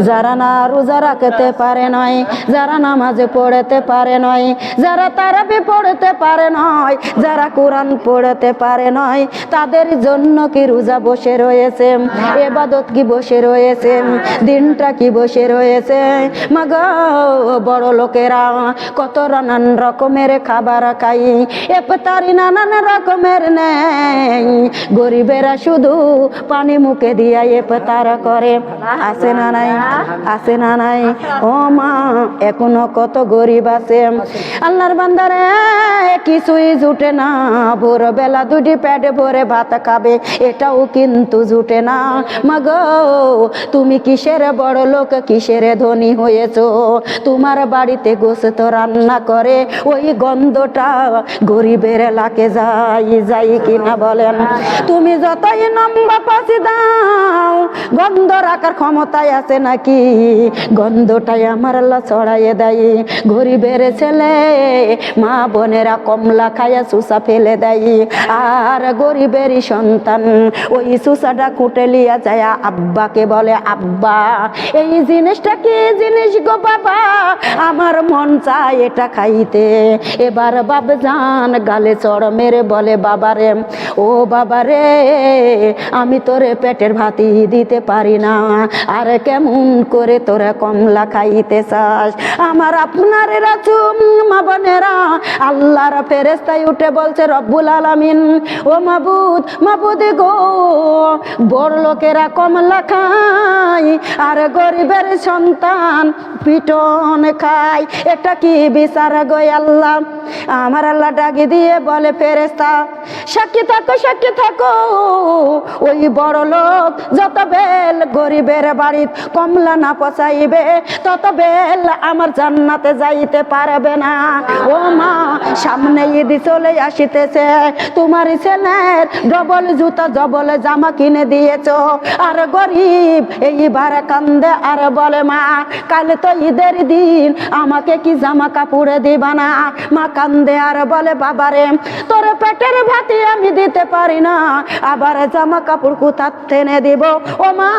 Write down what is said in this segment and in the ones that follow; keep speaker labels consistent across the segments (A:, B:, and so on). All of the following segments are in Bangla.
A: যারা না রোজা রাখতে পারে নয়, যারা নামাজে পড়তে পারে নয়, যারা তারাবি পড়তে পারে নয়, যারা কোরআন পড়তে পারে নয়, তাদের জন্য কি রোজা বসে রয়েছে? ইবাদত কি বসে রয়েছে? দিনটা কি বসে রয়েছে? মাগো বড় লোকেরা কত নানান রকমের খাবার খাই, ইফতারি নানান রকমের নেই, গরিবেরা শুধু পানি মুখে দিয়া ইফতার করে। আছে না নাই? আছে না নাই? ও মা, এখনো কত গরিব আছে। আল্লাহর বান্দারে কিছুই জুটে না, ভোরবেলা দুটি পেট ভরে ভাত খাবে, এটাও কিন্তু জুটে না। মাগো তুমি কিসের বড় লোক, কিসের ধনী হয়েছো? তোমার বাড়িতে গোশত রান্না করে ওই গন্ধটা গরিবের লাকে যাই কিনা বলেন? তুমি যতই নম্বা পাশে দাও, গন্ধ রাখার ক্ষমতায় আছে নাকি? গন্ধটাই আমার আল্লাহ ছড়াইয়ে দেয়। গরিবের ছেলে মা বোনেরা কমলা খায়া সুসা ফেলে দেয়, আর গরিবেরই সন্তান ওই সুসাটা খুঁটে লিয়া যায় আব্বাকে বলে, আব্বা এই জিনিসটা কি জিনিস গো বাবা, আমার মন চায় এটা খাইতে। এবার বাবজান গালে চড় মেরে বলে, বাবারে ও বাবারে, আমি তোরে পেটের ভাতই দিতে পারি না, আর কেমন করে তোরা কমলা খাইতে চাস? আমার আপনার মা বোনেরা আল্লাহর ফেরেশতায় উঠে বলছে, রব্বুল আলামিন ও মাবুদ, মাবুদ গো, বড় লোকেরা কমলা খায় আর গরিবের সন্তান পিটন খায়, এটা কি বিচার গো আল্লাহ? আমার আল্লাহ ডাকি দিয়ে বলে, ফেরেশতা সাক্ষী থাকো, সাক্ষী থাকো, ওই বড় লোক যত বেল গরিবের বাড়িত কমলা না পচাইবে, তত বেল আমার জান্নাতে যাইতে পারবে না। ও মা, সামনে ঈদ চলে আসিতেছে, তোমার ছেলের ডবল জুতা ডবল জামা কিনে দিয়েছো, আর গরিব এইবার কান্দে আর বলে, মা কাল তো ঈদের দিন, আমাকে কি জামা কাপড় দিবা না? মা কান্দে আর বলে, বাবারে তোর পেটের ভাতি আমি দিতে পারি না, আবার জামা কাপড় কোথা টেনে দিব? ও মা,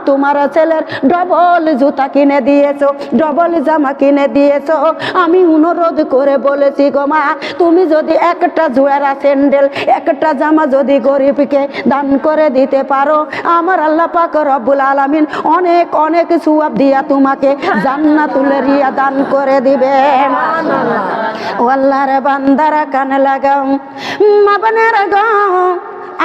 A: তোমার ছেলের ডবল জুতা কিনে দিয়েছো, ডবল জামা কিনে দিয়েছো, আমি অনুরোধ করে বলেছি গো মা, তুমি যদি একটা জোড়া স্যান্ডেল একটা জামা যদি গরিবকে দান করে দিতে পারো, আমার আল্লাহ পাক রব্বুল আলামিন অনেক অনেক সওয়াব দিয়া তোমাকে জান্নাতুল রিয়া দান করে দিবে। ও আল্লাহর বান্দারা কানে লাগাও, মা বোনেরা গো,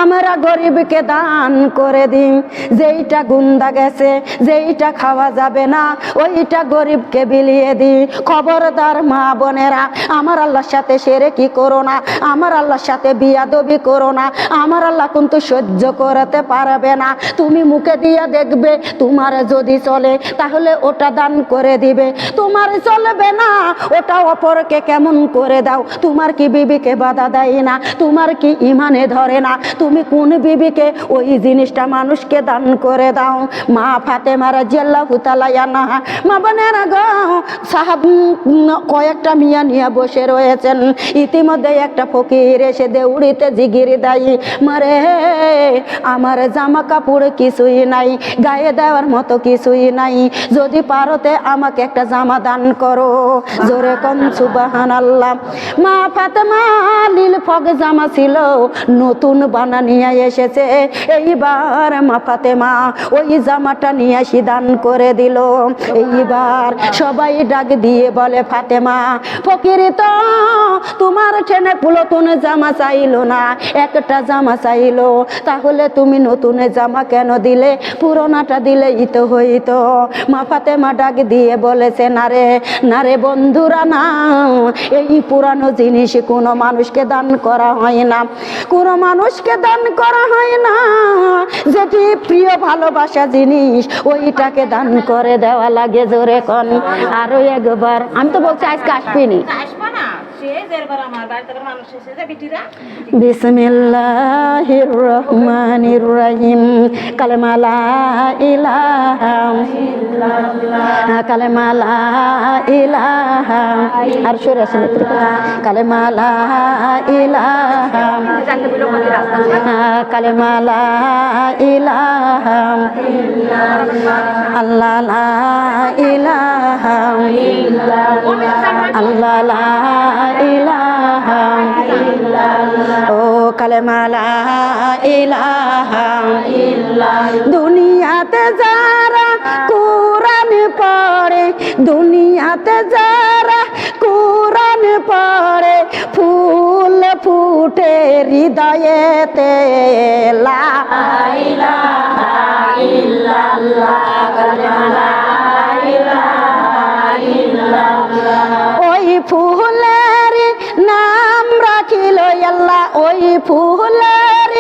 A: আমরা গরিবকে দান করে দিই, যেইটা গুন্দা গেছে, যেইটা খাওয়া যাবে না, ওইটা গরিবকে বিলিয়ে দিই। খবরদার মা বোনেরা, আমার আল্লাহর সাথে শিরকি করো না, আমার আল্লাহর সাথে বিয়াদবি করো না, আমার আল্লাহ কিন্তু সহ্য করতে পারবে না। তুমি মুখে দিয়া দেখবে, তোমার যদি চলে তাহলে ওটা দান করে দিবে, তোমার চলবে না ওটা অপরকে কেমন করে দাও। তোমার কি বিবিকে বাধা দেয় না? তোমার কি ইমানে ধরে না? তুমি কোন বিবিকে ওই জিনিসটা মানুষকে দান করে দাও। মা ফাতেমা রাদিয়াল্লাহু তাআলা আনহা, মা বোনেরা গো, সাহাব কয়েকটা মিয়া নিয়ে বসে রয়েছেন, ইতিমধ্যে একটা ফকির এসে দেউড়িতে জিগির দেয়, মারে আমার জামা কাপড় কিছুই নাই, গায়ে দেওয়ার মতো কিছুই নাই, যদি পারোতে আমাকে একটা জামা দান করো। জোরে কোন সুবহানাল্লাহ। মা ফাতেমা নীল ফগ জামা ছিল, নতুন বানা নিয়ে এসেছে, এইবার মা ফাতেমা ওই জামাটা নিয়ে এসে দান করে দিল। এইবার সবাই ডাক দিয়ে বলে, ফাতেমা ফকিরি তো তোমার ঠেনে নতুন জামা চাইলো না, একটা জামা চাইলো, তাহলে তুমি নতুন জামা কেন দিলে? পুরোনাটা দিলেই তো হইতো। মা ফাতেমা ডাক দিয়ে বলেছে, না রে বন্ধুরা, না, এই পুরানো জিনিস কোনো মানুষকে দান করা হয় না, কোনো মানুষকে দান করা হয় না, যেটি প্রিয় ভালোবাসা জিনিস ওইটাকে দান করে দেওয়া লাগে। জোরে কোন আরো একবার। আমি তো বলছি আজকে আসবিনি। বিসমিল্লাহির রহমানির রহিম। কালেমা লা ইলাহা ইল্লাল্লাহ কালেমা লা ইলাহা আর সুর আছে কালেমা লা ইলাহা কালেমা লা ইলাহা আল্লাহ লা ইলাহা আল্লাহ লা ইলাহা ও কালেমা লা ইলাহা দুনিয়াতে যারা কোরআন পড়ে দুনিয়াতে যারা কোরআন পড়ে ফুল ফুটে হৃদয়েতে লা ইলাহা ইল্লাল্লাহ কালেমা লা ইলাহা ইল্লাল্লাহ ওই ফুলের নাম রাখিল আল্লাহ ওই ফুলের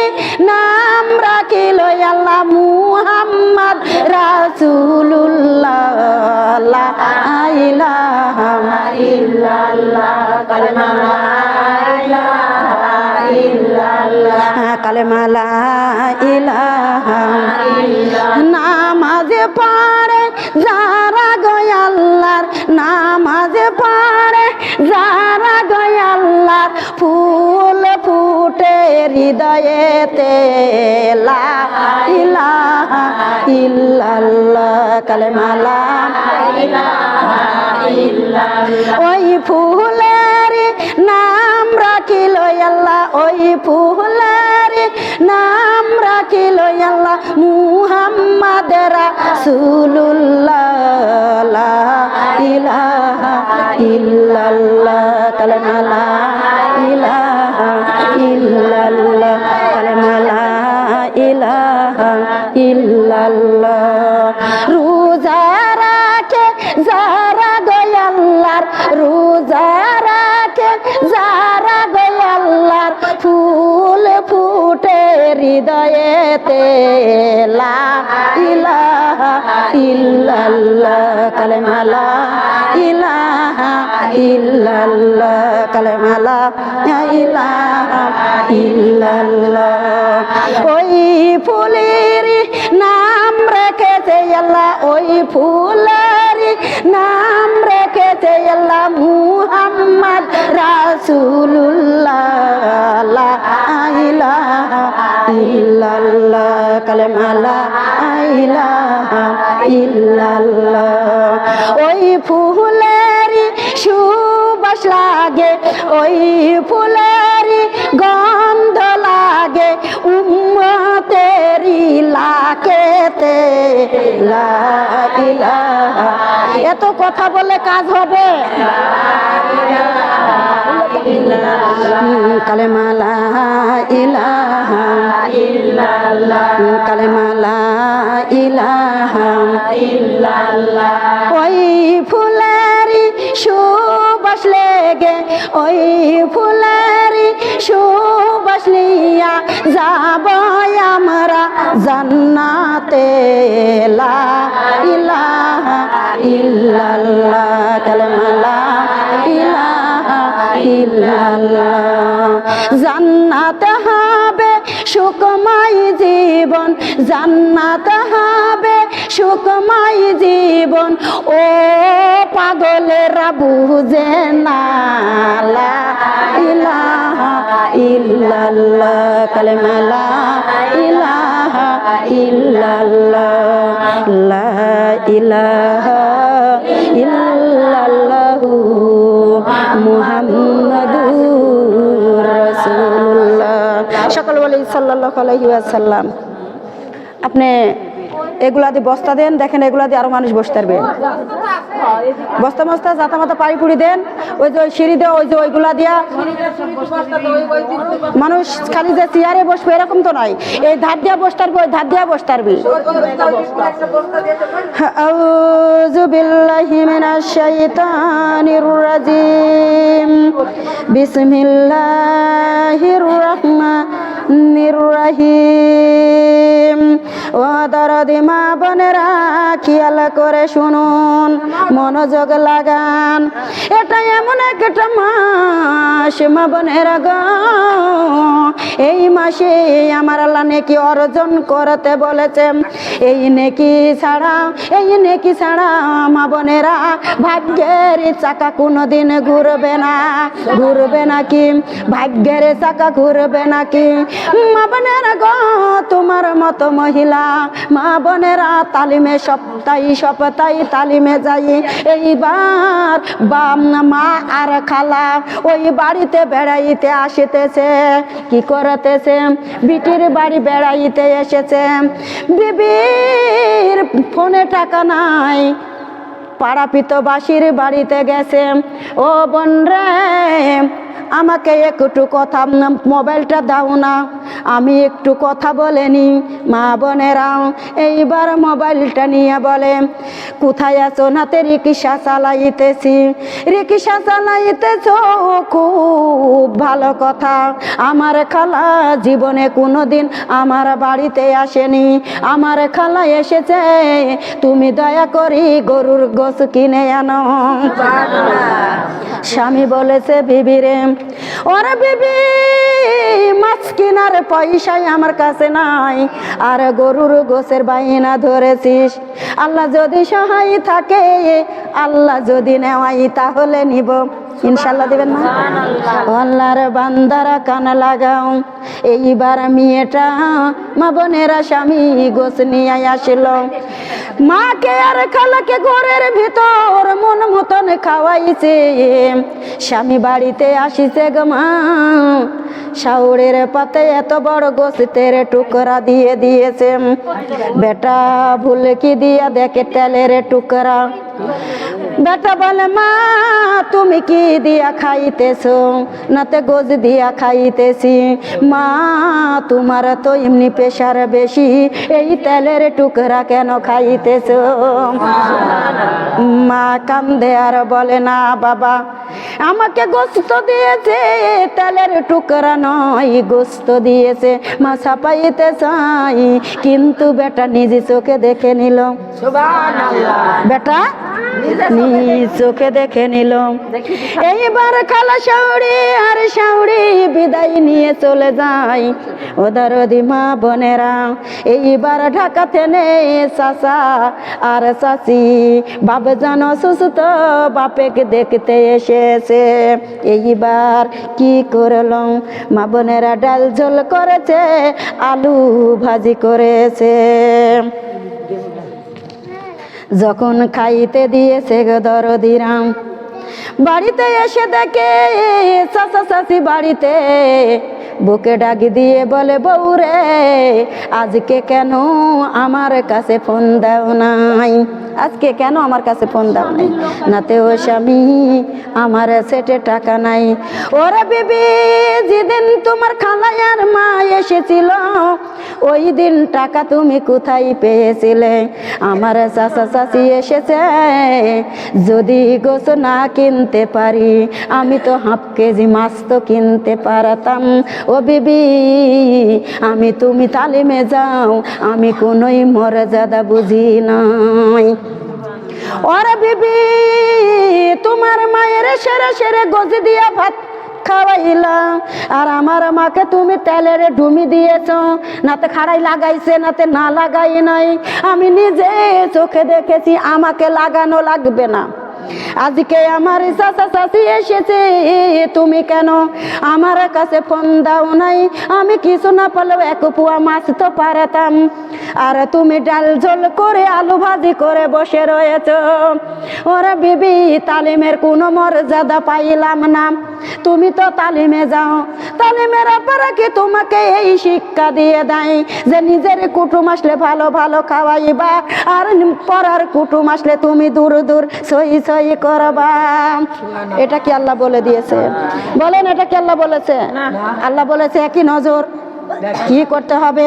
A: নাম রাখিল আল্লাহ মুহাম্মদ রাসূলুল্লাহ লা ইলাহা ইল্লাল্লাহ কালেমা লা ইলাহা ইল্লাল্লাহ কালেমা লা ইলাহা নামাজ পড়ে যারা গো আল্লাহর নামাজ পড়ে যারা গো আল্লাহর ফুল ফুটে হৃদয়েতে লা ইলাহা ইল্লাল্লাহ কালেমা লা ইলাহা ইল্লাল্লাহ ওই ফুলের নাম রাখিল আল্লাহ ওই ফুলের নাম রাখিল আল্লাহ মুহাম্মদ রাসূলুল্লাহ লা ইলাহা ইল্লাল্লাহ কালেমা লা ইলাহা ইল্লাল্লাহ কালেমা লা ইলাহা ইল্লাল্লাহ রোজা রাখে যারা গো আল্লাহর রোজা রাখে যারা গো আল্লাহর ফুল ফুটে হৃদয়েতে লা ইলাহা ইল্লাল্লাহ কালেমা লা ইলাহা ইল্লাল্লাহ কালেমা লা ইলাহা ইল্লাল্লাহ ওই ফুলের নাম রেখেছে আল্লাহ ওই ফুলের নাম রেখেছে আল্লাহ মুহাম্মদ রাসূলুল্লাহ লা ইলাহা ইল্লাল্লাহ কালেমা লা ইলাহা ইল্লাল্লাহ ওই ফুলের সুবাস লাগে ওই ফুলের গন্ধ লাগে উম্মতেরি লাকেতে লা ইলাহা এত কথা বলে কাজ হবে কালেমা লা ইলাহা ইল্লাল্লাহ কালেমা লা ইলাহা ইল্লাল্লাহ ওই ফুলের সুবাস লেগে ওই ফুলের সুবাস নিয়া যাব আমরা জান্নাতে লা ইলাহা ইল্লাল্লাহ কালেমা লা ইলাহা ইল্লাল্লাহ জান্নাত হবে সুখময় জীবন জান্নাত হবে সুখময় জীবন ও পাগলেরা বুঝে না লা ইলাহা ইল্লাল্লাহ কালেমা লা ইলাহা ইল্লাল্লাহ লা ইলাহা ইল্লাল্লাহু মুহাম্মাদুর রাসূলুল্লাহ সকল বলি সাল্লাল্লাহু আলাইহি ওয়াসাল্লাম আপনি এগুলা দিয়ে বস্তা দেন দেখেন এগুলা দিয়ে আরো মানুষ বসতে পারবে বস্তা মস্তা জাতা মাতা পাড়ি পুড়ি দেন ওই যে ওই সিঁড়ি দেওয়া ওই যে ওইগুলা দিয়া মানুষ খালি যে চেয়ারে বসবে এরকম তো নয় এই ধার দিয়া বসতে পারবে ওই ধার দিয়া বসতে পারবে আউযু বিল্লাহি মিনাশ শাইতানির রাজিম বিসমিল্লাহির রাহমানির রাহিম ও দরদি মা বোনেরা খেয়াল করে শুনুন, মনোযোগ লাগান। এটা এমন একটা মাস মা বোনেরা গো, এই মাসে আমার আল্লাহ নেকি অর্জন করতে বলেছে। এই নেকি ছাড়া মা বোনেরা ভাগ্যের চাকা কোনোদিন ঘুরবে না। ঘুরবে নাকি? ভাগ্যের চাকা ঘুরবে নাকি? মা বোনেরা গো, তোমার মতো মহিলা মা বোনেরা তালিমে সপ্তাহে তালিমে যাই। এইবার মা আর খালা ওই বাড়িতে বেড়াইতে আসিতেছে। কি করতেছে? বিটির বাড়ি বেড়াইতে এসেছে। বিবির ফোনে টাকা নাই, পাড়াপিতবাসীর বাড়িতে গেছে। ও বোন রে, আমাকে একটু কথা, মোবাইলটা দাও না, আমি একটু কথা বলে নি। মা বোনেরা এইবার মোবাইলটা নিয়ে বলে, কোথায় আছো? নাতে রিক্সা চালাইতেছি। রিক্সা চালাইতেছ, খুব ভালো কথা। আমার খালা জীবনে কোনোদিন আমার বাড়িতে আসেনি, আমার খালা এসেছে, তুমি দয়া করি গরুর গোশ কিনে আনো। স্বামী বলেছে বিবিরে, ওরে বিবি, মাছ কেনার পয়সাই আমার কাছে নাই, আর গরুর গোশের বায়না ধরেছিস। আল্লাহ যদি সহায় থাকে, আল্লাহ যদি নেওয়াই তাহলে নিব, ইনশাল্লাহ দিবেন না? আল্লাহর বান্দারা কান লাগাও। এইবার মেয়েটা মা বোনেরা স্বামী গোছ নিয়ে আসিল। মাকে আর খালাকে ঘরের ভিতর মন মতন খাওয়াইছে। স্বামী বাড়িতে আসিছে গো মা, শাউরের পাতে এত বড় গোস্তের টুকরা দিয়ে দিয়েছে। বেটা ভুলকি দিয়া দেখে তেলের টুকরা। বেটা বলে, মা তুমি কি দিয়া খাইতেছো? নাতে গোজ দিয়া খাইতেছি। মা তোমার তো এমনি প্রেশার বেশি, এই তেলের টুকরা কেন খাইতেছো? মা কান্দে আর বলে, না বাবা, আমাকে গোস্ত দিয়েছে, তেলের টুকরা নয়, গোস্ত দিয়েছে। মা ছাপাইতে চাই, কিন্তু বেটা নিজে চোখে দেখে নিল। বেটা নিজ চোখে দেখে নিল। এইবার খালা শাউরি আর শাউরি বিদায় নিয়ে চলে যায়। ওদারদি মা বোনেরা এইবার ঢাকাতে নেই চাচা আর চাচি, বাপ জানো সুস্থ বাপেকে দেখতে এসেছে। এইবার কি করলাম? মা বোনেরা ডাল ঝোল করেছে, আলু ভাজি করেছে। যখন খাইতে দিয়েছে গো দরদিরাম, বাড়িতে এসে দেখে চাচা চাচি বাড়িতে। বুকে ডাকি দিয়ে বলে, বউ রে, আজকে কেন আমার কাছে ফোন দাও নাই? আজকে কেন আমার কাছে ফোন দাও নাই? নাতে ও স্বামী, আমার সেটে টাকা নাই। ওরে বিবি, যেদিন তোমার খালাই আর মা এসেছিল, ওই দিন টাকা তুমি কোথায় পেয়েছিলে? আমার চাচা চাচি এসেছে, যদি গোছ না কিনতে পারি, আমি তো হাফ কেজি মাছ তো কিনতে পারতাম। ও বিবি, আমি তুমি তালিমে যাও, আমি কোনোই মর্যাদা বুঝি নাই। ওরে বিবি, তোমার মায়ের সেরে সেরে গজি দিয়া ভাত খাওয়াইলাম, আর আমার মাকে তুমি তেলের ডুমি দিয়েছ। নাতে খাড়াই লাগাইছে, নাতে না লাগাই নাই। আমি নিজে চোখে দেখেছি, আমাকে লাগানো লাগবে না। আজকে আমার চাচা চাচি এসেছে, তুমি কেন আমার কাছে ফোন দাও নাই? আমি কিছু না পারলেও এক পোয়া মাছ তো পারতাম, আর তুমি ডাল ঝোল করে আলু ভাজি করে বসে রয়েছ। ওরে বিবি, তালিমের কোনো মর্যাদা পাইলাম না। তুমি তো তালিমে যাও, তালিমের আপনারা কি তোমাকে এই শিক্ষা দিয়ে দেয় যে নিজের কুটুম আসলে ভালো ভালো খাওয়াইবা, আর পরার কুটুম আসলে তুমি দূর দূর সহি সহি করবা? এটা কি আল্লাহ বলে দিয়েছে? বলেন, এটা কি আল্লাহ বলেছে? আল্লাহ বলেছে একই নজর। কি করতে হবে?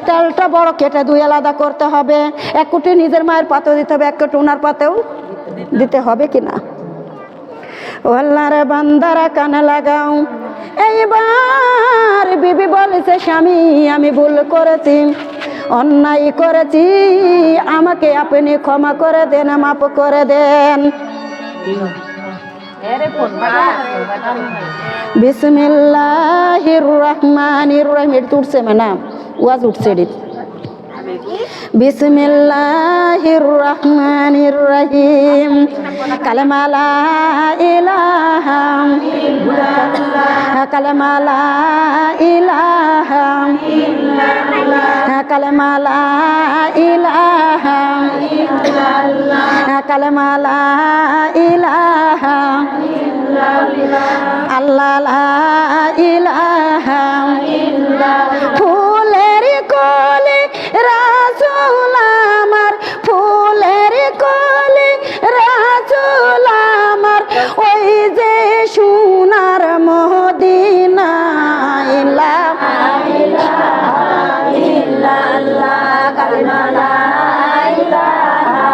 A: তেলটা বড় কেটে দুই আলাদা করতে হবে। এক কুটি নিজের মায়ের পাতেও দিতে হবে, এক কুটি উনার পাতেও দিতে হবে কিনা? ও আল্লাহর বান্দারা কানে লাগাও। এইবার বিবি বলেছে, স্বামী আমি ভুল করেছি, অন্যায় করেছি, আমাকে আপনি ক্ষমা করে দেন, মাফ করে দেন। বিসমিল্লাহির রহমানির রহিম। এটা উঠছে না, ওয়াজ উঠছে এটি। বিসমিল্লাহির রহমানির রহিম। কালেমা লা ইলাহা ইল্লাল্লাহ, কালেমা লা ইলাহা ইল্লাল্লাহ, কালেমা লা ইলাহা ইল্লাল্লাহ, কালেমা লা ইলাহা ইল্লাল্লাহ, আল্লাহ লা ইলাহা ইল্লাল্লাহ। ফুলের কলি রাসূল আমার, ফুলের কলি রাসূল আমার, ওই যে সোনার মদিনা। লা ইলাহা ইল্লাল্লাহ, কালেমা লা ইলাহা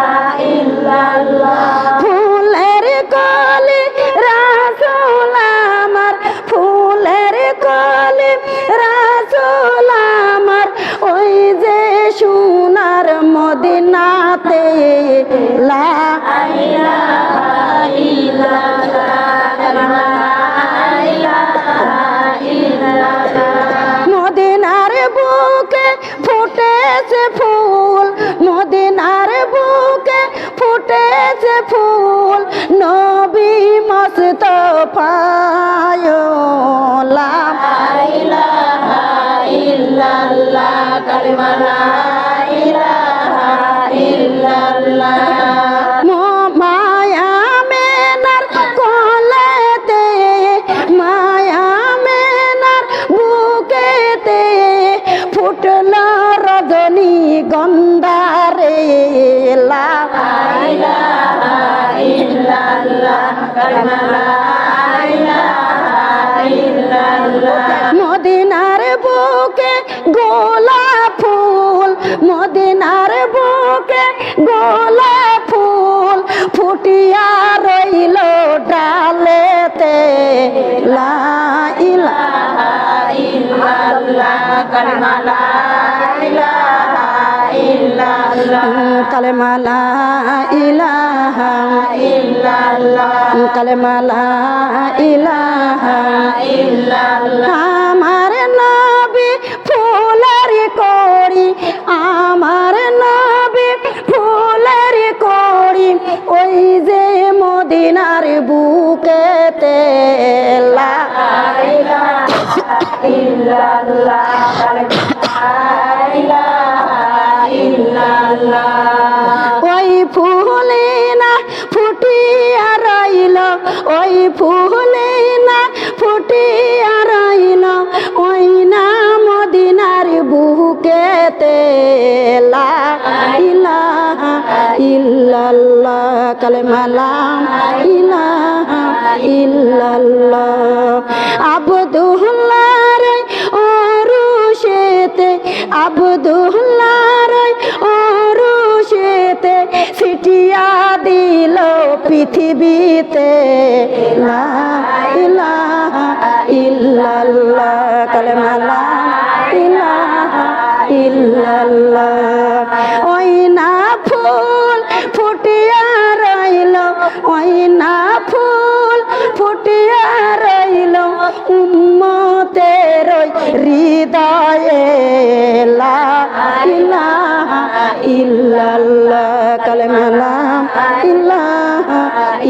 A: ইল্লাল্লাহ। ফুলের কলি রাসূল আমার, ফুলের কলি রাসূল আমার, ওই যে সোনার মদিনাতে। লা ইলাহা ইল্লাল্লাহ, কালেমা লা ইলাহা ইল্লাল্লাহ। মদিনার বুকে ফুটেছে ফুল, মদিনার বুকে ফুটেছে ফুল, নবী মুস্তাফায়। লা ইলাহা ইল্লাল্লাহ, কালেমা লা ইলাহা ইল্লাল্লাহ। মায়া মেনার কোলেতে, মায়া মেনার বুকেতে ফুটল রজনী গন্ধারে। লা ইলাহা ইল্লাল্লাহ, কালেমা লা ইলাহা ইল্লাল্লাহ। মদিনার বুকে গোলাপ ফুল, মদিনার বুকে গোলাপ ফুল, ফুটিয়া রইল ডালেতে। লা ইলাহা ইল্লাল্লাহ, কালেমা লা ইলাহা ইল্লাল্লাহ, কালেমা লা ইলাহা ইল্লাল্লাহ, কালেমা লা ইলাহা ইল্লাল্লাহ। আমার নবী ফুলের কড়ি, আমার নবী ফুলের কড়ি, ওই যে মদিনার বুকেতে। লা ইলাহা ইল্লাল্লাহ, কালেমা লা ইলাহা ইল্লাল্লাহ। ওই ফুলে না ফুটিয়া রইল, ওই ফুলে না ফুটিয়া রইল, ওই না মদিনার বুকেতে। লা ইলাহা ইল্লাল্লাহ, কালেমা লা ইলাহা ইল্লাল্লাহ। আব্দুল্লাহর ওরুশেতে, আব্দুল্লাহর ওরুশেতে ছিটিয়া দিল পৃথিবীতে। লা ইলাহা ইল্লাল্লাহ, কালেমা লা ইলাহা ইল্লাল্লাহ। ওই না ফুল ফুটিয়া রইল, ওই না ফুল ফুটিয়া রইল উম্মতের হৃদয়ে। লা ইলাহা ইল্লাল্লাহ, কালেমা লা ইলাহা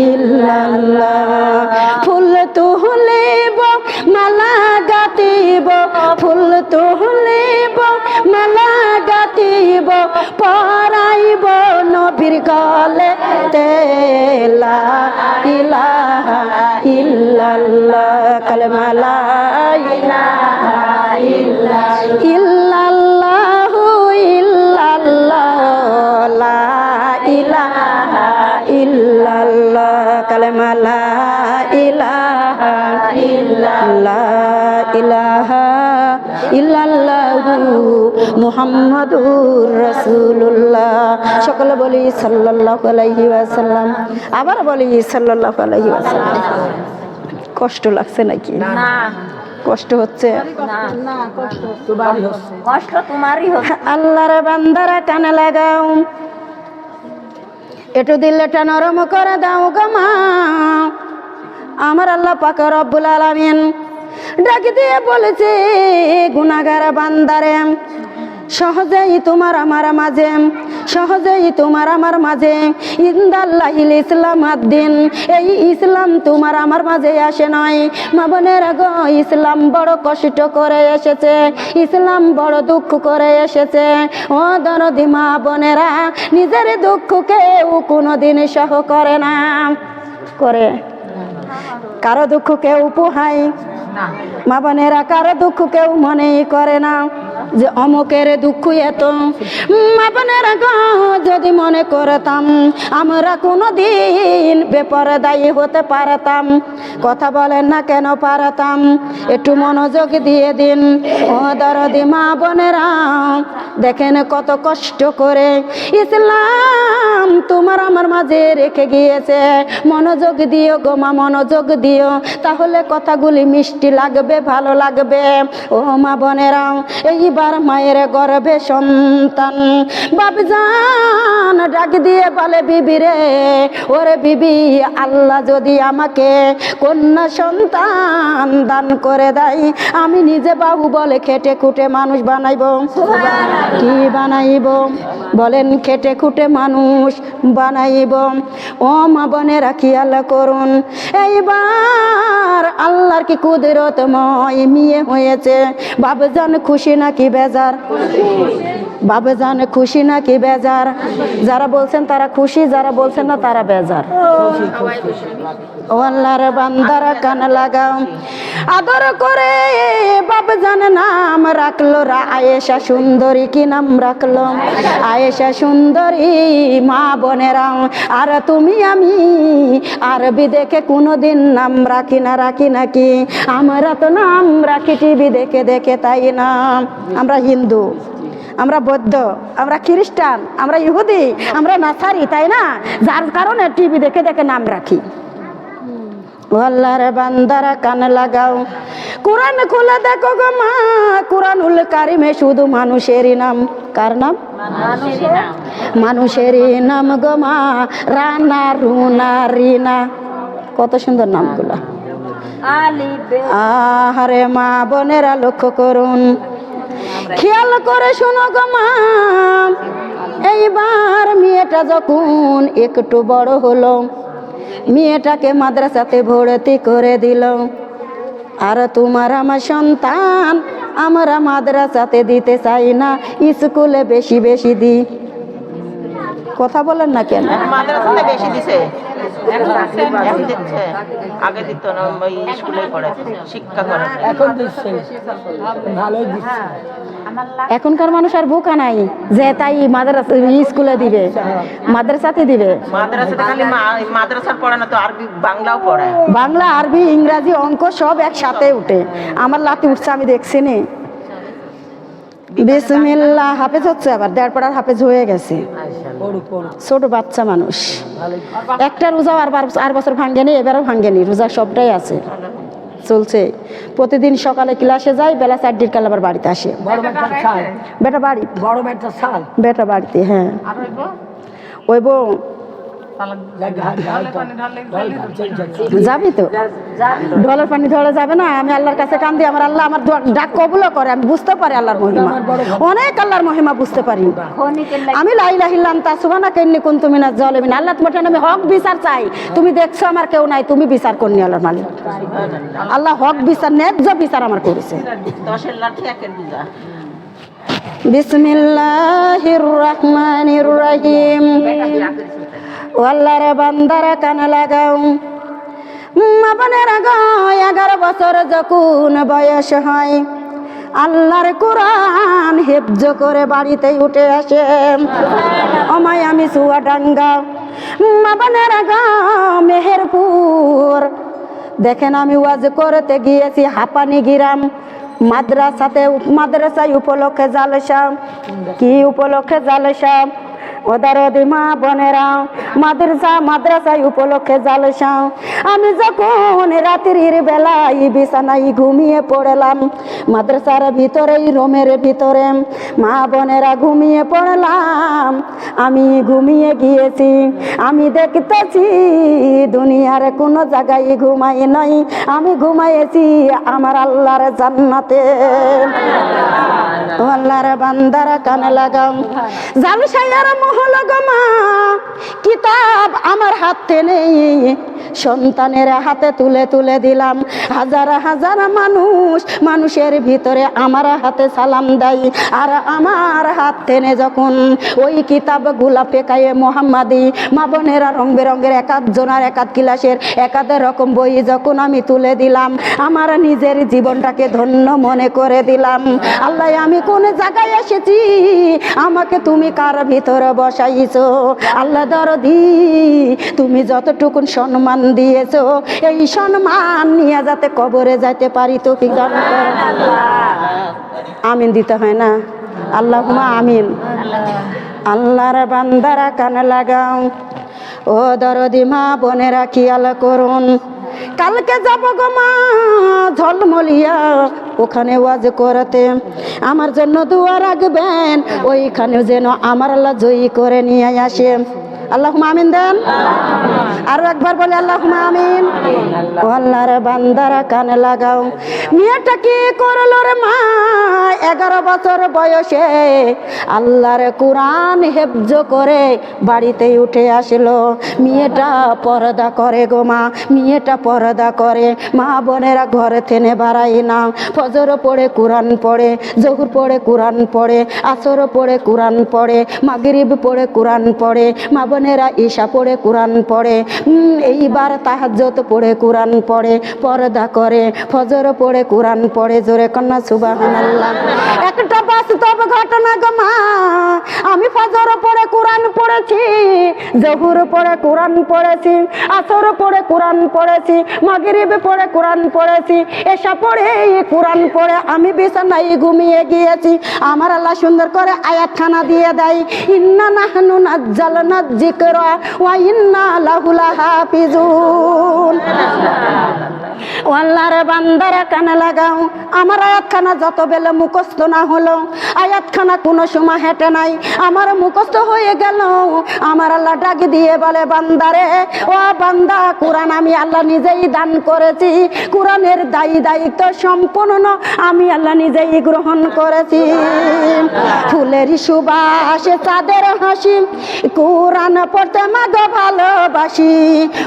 A: ইল্লাল্লাহ। ফুল তুলিব মালা গাতিব, ফুল তুলিব মালা গাতিব, পরাইব নবীর গলেতে। লা ইলাহা ইল্লাল্লাহ, কালেমা লা ইলাহা ইল্লাল্লাহ, ইল্লাল্লাহ, লা ইলাহা ইল্লাল্লাহ, কালেমা লা ইলাহা ইল্লাল্লাহ, ইলাহা ইল্লাল্লাহু মুহাম্মাদুর রাসূলুল্লাহ। সকলে বলি সাল্লাল্লাহু আলাইহি ওয়াসাল্লাম। আবার বলি সাল্লাল্লাহু আলাইহি ওয়াসাল্লাম। কষ্ট লাগছে নাকি? না। কষ্ট হচ্ছে?
B: কষ্ট তোমারই হচ্ছে।
A: আল্লাহর বান্দারা কানে লাগাও, একটু দিলটা নরম করে দাও গো মা। আমার আল্লাহ পাক রব্বুল আলামিন ডাক দিয়ে বলেছে, গুনাহগার বান্দারে, সহজেই তোমার আমার মাঝে, সহজেই তোমার আমার মাঝে ইনদাল্লাহিল ইসলাম আদ্দিন, এই ইসলাম তোমার আমার মাঝে আসে নয়। মা বোনেরা গো, ইসলাম বড় কষ্ট করে এসেছে, ইসলাম বড় দুঃখ করে এসেছে। ও দরদি মা বোনেরা, নিজের দুঃখ কেউ কোনোদিন সহ করে না। করে? কারো দুঃখ কেউ পোহায়? মা বোনেরা, কারো দুঃখ কেউ মনেই করে না যে অমুকের দুঃখ এত। মা বোনেরা গো, যদি মনে করতাম আমরা কোনোদিন বেপরদায়ী হতে পারতাম, কথা বলেন না কেন পারতাম? একটু মনোযোগ দিয়ে দিন ও দরদি মা বোনেরা। দেখেন কত কষ্ট করে ইসলাম তোমার আমার মাঝে রেখে গিয়েছে। মনোযোগ দিও গো মা, মনোযোগ দিও, তাহলে কথাগুলি মিষ্টি লাগবে, ভালো লাগবে। ও মা বোনেরা, এইবার মায়ের গর্ভে সন্তান, বাপজান ডাক দিয়ে বলে, বিবি রে, ওরে বিবি, আল্লাহ যদি আমাকে কন্যা সন্তান দান করে দেয়, আমি নিজে বাবু বলে খেটে খুঁটে মানুষ বানাইব। কি বানাইব বলেন? খেটে খুঁটে মানুষ বানাইব। ও মা বোনেরা, খেয়াল করুন, এইবার আল্লাহর কি কুদরতময় মেয়ে হয়েছে। বাবজান খুশি নাকি বেজার? বাবজান খুশি নাকি বেজার? যারা বলছেন তারা খুশি, যারা বলছেন না তারা বেজার। ও আল্লাহর বান্দারা কান লাগাও, আদর করে বাবজান নাম রাখলো আয়েশা সুন্দরী। কি নাম রাখলো? আয়েশা সুন্দরী। মা বোনেরা, আর তুমি আমি আরবি দেখে কোনোদিন নাম রাখি না, রাখি নাকি? আমরা তো নাম রাখি টিভি দেখে দেখে, তাই না? আমরা হিন্দু, আমরা বৌদ্ধ, আমরা খ্রিস্টান, আমরা ইহুদি, আমরা নাসারি, তাই না? যার কারণে টিভি দেখে দেখে নাম রাখি। আল্লাহর বান্দারা কান লাগাও, কোরআন খুলে দেখো গো মা, কোরআনুল কারিমে শুধু মানুষেরই নাম। কার নাম? মানুষেরই নাম গো মা। রানা, রুনা, রিনা, কত সুন্দর নামগুলা। আহারে মা বোনেরা, লক্ষ্য করুন, খেয়াল করে শোনো গো মা। এইবার মেয়েটা যখন একটু বড় হলো, মেয়েটাকে মাদ্রাসাতে ভর্তি করে দিল। আর তোমার আমার সন্তান আমরা মাদ্রাসাতে দিতে চাই না, স্কুলে বেশি বেশি দিই। কথা বলেন না কেন?
C: মাদ্রাসাতে বেশি দিছে, এখন দিচ্ছে, আগে দিত না, ওই স্কুলে পড়ে শিক্ষা করে, এখন দিচ্ছে, ভালোই দিচ্ছে।
A: এখনকার মানুষ আর বোকা নাই যে তাই মাদ্রাসা স্কুলে দিবে, মাদ্রাসাতে দিবে।
C: মাদ্রাসাতে খালি মাদ্রাসার পড়ে না তো, আরবি বাংলাও পড়ায়।
A: বাংলা, আরবি, ইংরাজি, অঙ্ক সব একসাথে উঠে। আমার লাতি উঠছে, আমি দেখছি নি। বিসমিল্লাহ হাফেজ হচ্ছে, আবার 1.5 পাড়ার হাফেজ হয়ে গেছে। ছোট বাচ্চা মানুষ, একটা রোজাও আর বছর ভাঙ্গেনি, এবারও ভাঙ্গেনি, রোজা সবটাই আছে, চলছে। প্রতিদিন সকালে ক্লাসে যায়, বেলা 4টার কাল আবার বাড়িতে আসে। বেটা বাড়ি, বড় বেটা সাল, বেটা বাড়িতে। হ্যাঁ, ওই বউ যাবি তো? ঢলের পানি ধরে যাবে না? আমি আল্লাহর কাছে কান্দি, আমার আল্লাহ আমার ডাক কবুলও করে। আমি বুঝতে পারি আল্লাহর মহিমা, অনেক আল্লাহর মহিমা বুঝতে পারি। আমি লা ইলাহা ইল্লা আনতা সুবহানাকা ইন্নী কুনতু মিনাজ জালিমিন। আল্লাহ তোমার আমি হক বিচার চাই। তুমি দেখছো আমার কেউ নাই, তুমি বিচার করনি। আল্লাহর মালিক আল্লাহ হক বিচার, ন্যায্য বিচার আমার করেছে।
C: 10-এর লাঠি 1-এর বিজা।
A: বিসমিল্লাহির রহমানির রহিম। আল্লাহর বান্দারা কান লাগাও, মা বোনেরা গো, 11 বছর যখন বয়স হয়, আল্লাহর কোরআন হেফজ করে বাড়িতেই উঠে আসে। আমায় আমি চুয়াডাঙ্গা, মা বোনেরা গো, মেহেরপুর। দেখেন, আমি ওয়াজ করতে গিয়েছি হাঁপানি গ্রাম মাদ্রাসায় উপলক্ষে জালসা। কি উপলক্ষে জালসা? ও দরদি মা বোনেরা, মাদ্রাসায় উপলক্ষে জালসা। আমি যখন রাত্রির বেলায় বিছানায় ঘুমিয়ে পড়লাম, মাদ্রাসার ভিতরে রুমের ভিতরে মা বোনেরা ঘুমিয়ে পড়লাম। আমি ঘুমিয়ে গিয়েছি, আমি দেখতেছি দুনিয়ার কোনো জায়গায় ঘুমাই নাই, আমি ঘুমাইছি আমার আল্লাহর জান্নাতে। আল্লাহর বান্দারা কানে লাগাও, জালসায়ার মহল গো মা, কিতাব আমার হাতে নেই, সন্তানের হাতে তুলে তুলে দিলাম। হাজার হাজার মানুষের ভিতরে আমার হাতে সালাম দেয়, আর আমার হাত টেনে যখন ওই কিতাবগুলা পেকায়ে মোহাম্মদী মা বোনেরা রং বেরঙের এক জনার এক ক্লাসের এক রকম বই যখন আমি তুলে দিলাম, আমার নিজের জীবনটাকে ধন্য মনে করে দিলাম। আল্লাহ, আমি কোন জায়গায় এসেছি, আমাকে তুমি কার ভিতরে বসাইছো? আল্লাহ দরদি, তুমি যতটুকুন সম্মান দিয়েছো, এই সম্মান নিয়ে যাতে কবরে যাইতে পারি তো কি দান করো। আমিন দিতে হয় না? আল্লাহুম্মা আমিন। আল্লাহর বান্দারা কানে লাগাও, ও দরদি মা বোনেরা খেয়াল করুন, কালকে যাব গো মা ঝলমলিয়া, ওখানে ওয়াজ করতে, আমার জন্য দোয়া রাখবেন, ওইখানে যেন আমার আল্লাহ জয়ী করে নিয়ে আসে। আল্লাহুম্মা আমিন দেন। আর একবার বলে আল্লাহুম্মা আমিন। ও আল্লাহর বান্দারা কানে লাগাও, মেয়েটা কি করলো রে মা 11 বছর বয়সে আল্লাহর কোরআন হেফজ করে বাড়িতে উঠে আসলো। মেয়েটা পর্দা করে গো মা, মেয়েটা পর্দা করে। মা বোনেরা ঘরে থেনে বাড়াই না, ফজর পড়ে কোরআন পড়ে, জহুর পড়ে কোরআন পড়ে, আসর পড়ে কোরআন পড়ে, মাগরিব পড়ে কোরআন পড়ে, মা বোনেরা ঈশা পড়ে কোরআন পড়ে, এইবার তাহাজ্জুদ পড়ে কোরআন পড়ে, পর্দা করে, ফজর পড়ে কোরআন পড়ে। জোরে কন্যা সুবহানাল্লাহ। একটা বাস্তব ঘটনা গো মা, আমি ফজর পড়ে কোরআন পড়েছি, জহুর পড়ে কোরআন পড়েছি, আসর পড়ে কোরআন পড়েছি, মাগরিব পড়ে কোরআন পড়েছি, এশা পড়ে কোরআন পড়ে আমি বিছানায় ঘুমিয়ে গিয়েছি। আমার আল্লাহ সুন্দর করে আয়াতখানা দিয়ে দেয়, ইন্না নাহনু নাজ্জালনা যিকরা ওয়া ইন্না লাহু লাহাফিজুন। ও আল্লাহর বান্দারা কানে লাগাও, আমার আয়াতখানা যত বেলা মুখস্থ না হলো, আয়াতখানা কোনো সময় হেঁটে নাই, আমার মুখস্থ হয়ে গেল। আমার আল্লাহ ডাক দিয়ে বলে, বান্দারে, ও বান্দা, কোরআন আমি আল্লাহ নিজেই দান করেছি, কোরআনের দায়িত্ব সম্পূর্ণ আমি আল্লাহ নিজেই গ্রহণ করেছি। ফুলের সুবাসে চাঁদের হাসি, কোরআন পড়তে মাগো ভালোবাসি।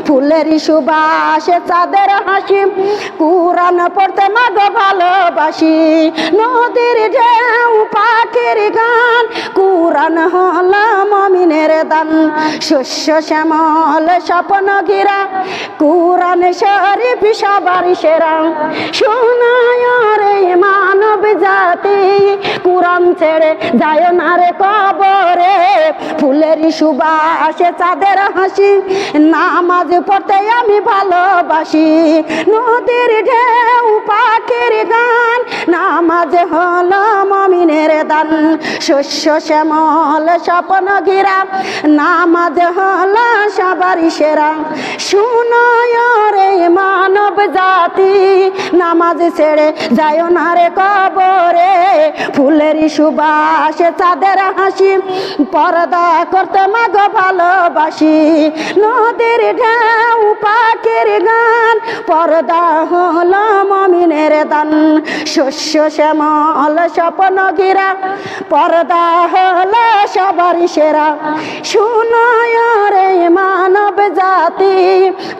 A: ফুলের সুবাসে চাঁদের হাসি, কোরআন পড়তে মাগো ভালোবাসি। নদীর ঢেউ পাখির গান, কোরআন হল মুমিনের দান। শস্য শ্যামল স্বপ্ন ঘিরা, কোরআন শরীফ সবার সেরা। শোনায় রে মানব জাতি, কোরআন ছেড়ে যায় না রে কবরে। ফুলের সুবাসে চাঁদের হাসি, নামাজ পড়তে আমি ভালোবাসি। নদীর ঢেউ পাখির গান, নামাজ হলো মুমিনের দান। শস্য শ্যামল স্বপ্ন ঘিরা, নামাজ হলো সবার সেরা। শুনয় রে মানব জাতি, নামাজ ছেড়ে যায় না রে কবরে। ফুলের সুবাসে চাঁদের হাসি, পর্দা করতে মাগো ভালোবাসি। নদীর ঢেউ পাখির গান, পর্দা হলো মুমিনের দান। শস্য শ্যামল স্বপ্ন ঘিরা, পর্দা হলো সবার সেরা। শুনয় রে মানব জাতি,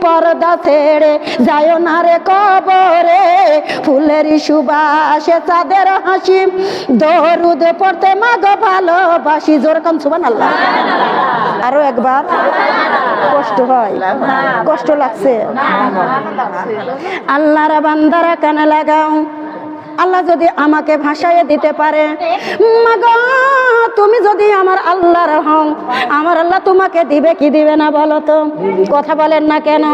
A: পর্দা ছেড়ে যায় না রে কবরে। ফুলের সুবাসে চাঁদের হাসি, দরুদ পড়তে মাগো ভালোবাসি। জোরে কান সুবহানাল্লাহ। আরো একবার। কষ্ট হয়, কষ্ট লাগছে। আল্লাহর বান্দারা কানে লাগাও, আল্লাহ যদি আমাকে ভাসাইয়ে দিতে পারে, মা গো তুমি যদি আমার আল্লাহর হও, আমার আল্লাহ তোমাকে দিবে কি দিবে না বলো তো? কথা বলেন না কেন?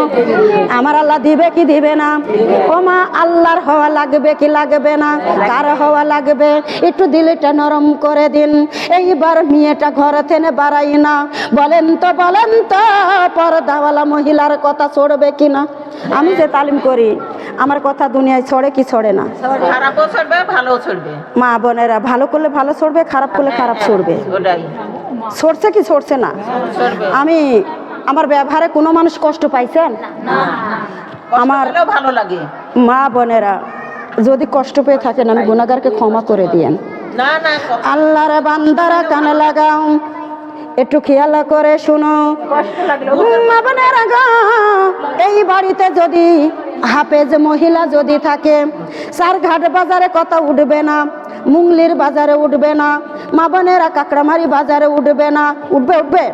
A: আমার আল্লাহ দিবে কি দিবে না? ও মা, আল্লাহর হওয়া লাগবে কি লাগবে না? কার হওয়া লাগবে? একটু দিলটা নরম করে দিন। এইবার মেয়েটা ঘরে থেকে বাড়াই না। বলেন তো পর্দাওয়ালা মহিলার কথা ছড়বে কিনা? আমি যে তালিম করি, আমার কথা দুনিয়ায় ছড়ে কি ছড়ে না?
C: খারাপও ছড়বে, ভালোও ছড়বে।
A: মা বোনেরা, ভালো করলে ভালো ছড়বে, খারাপ করলে খারাপ ছড়বে।
C: ওটাই
A: ছড়ছে কি ছড়ছে না?
C: ছড়বে।
A: আমি আমার ব্যবহারে কোনো মানুষ কষ্ট পাইছেন? আমার
C: ভালো লাগে।
A: মা বোনেরা, যদি কষ্ট পেয়ে থাকেন আমি গুনাহগারকে ক্ষমা করে দিয়েন।
C: না না,
A: আল্লাহর বান্দারা কানে লাগাও, একটু খেয়াল করে শুনো। মা বোনেরা গো, এই বাড়িতে যদি হাফেজ মহিলা যদি থাকে, সারঘাট বাজারে কথা উঠবে না, মুংলির বাজারে উঠবে না, মা বোনেরা কাকড়ামারি বাজারে উঠবে না। উঠবে?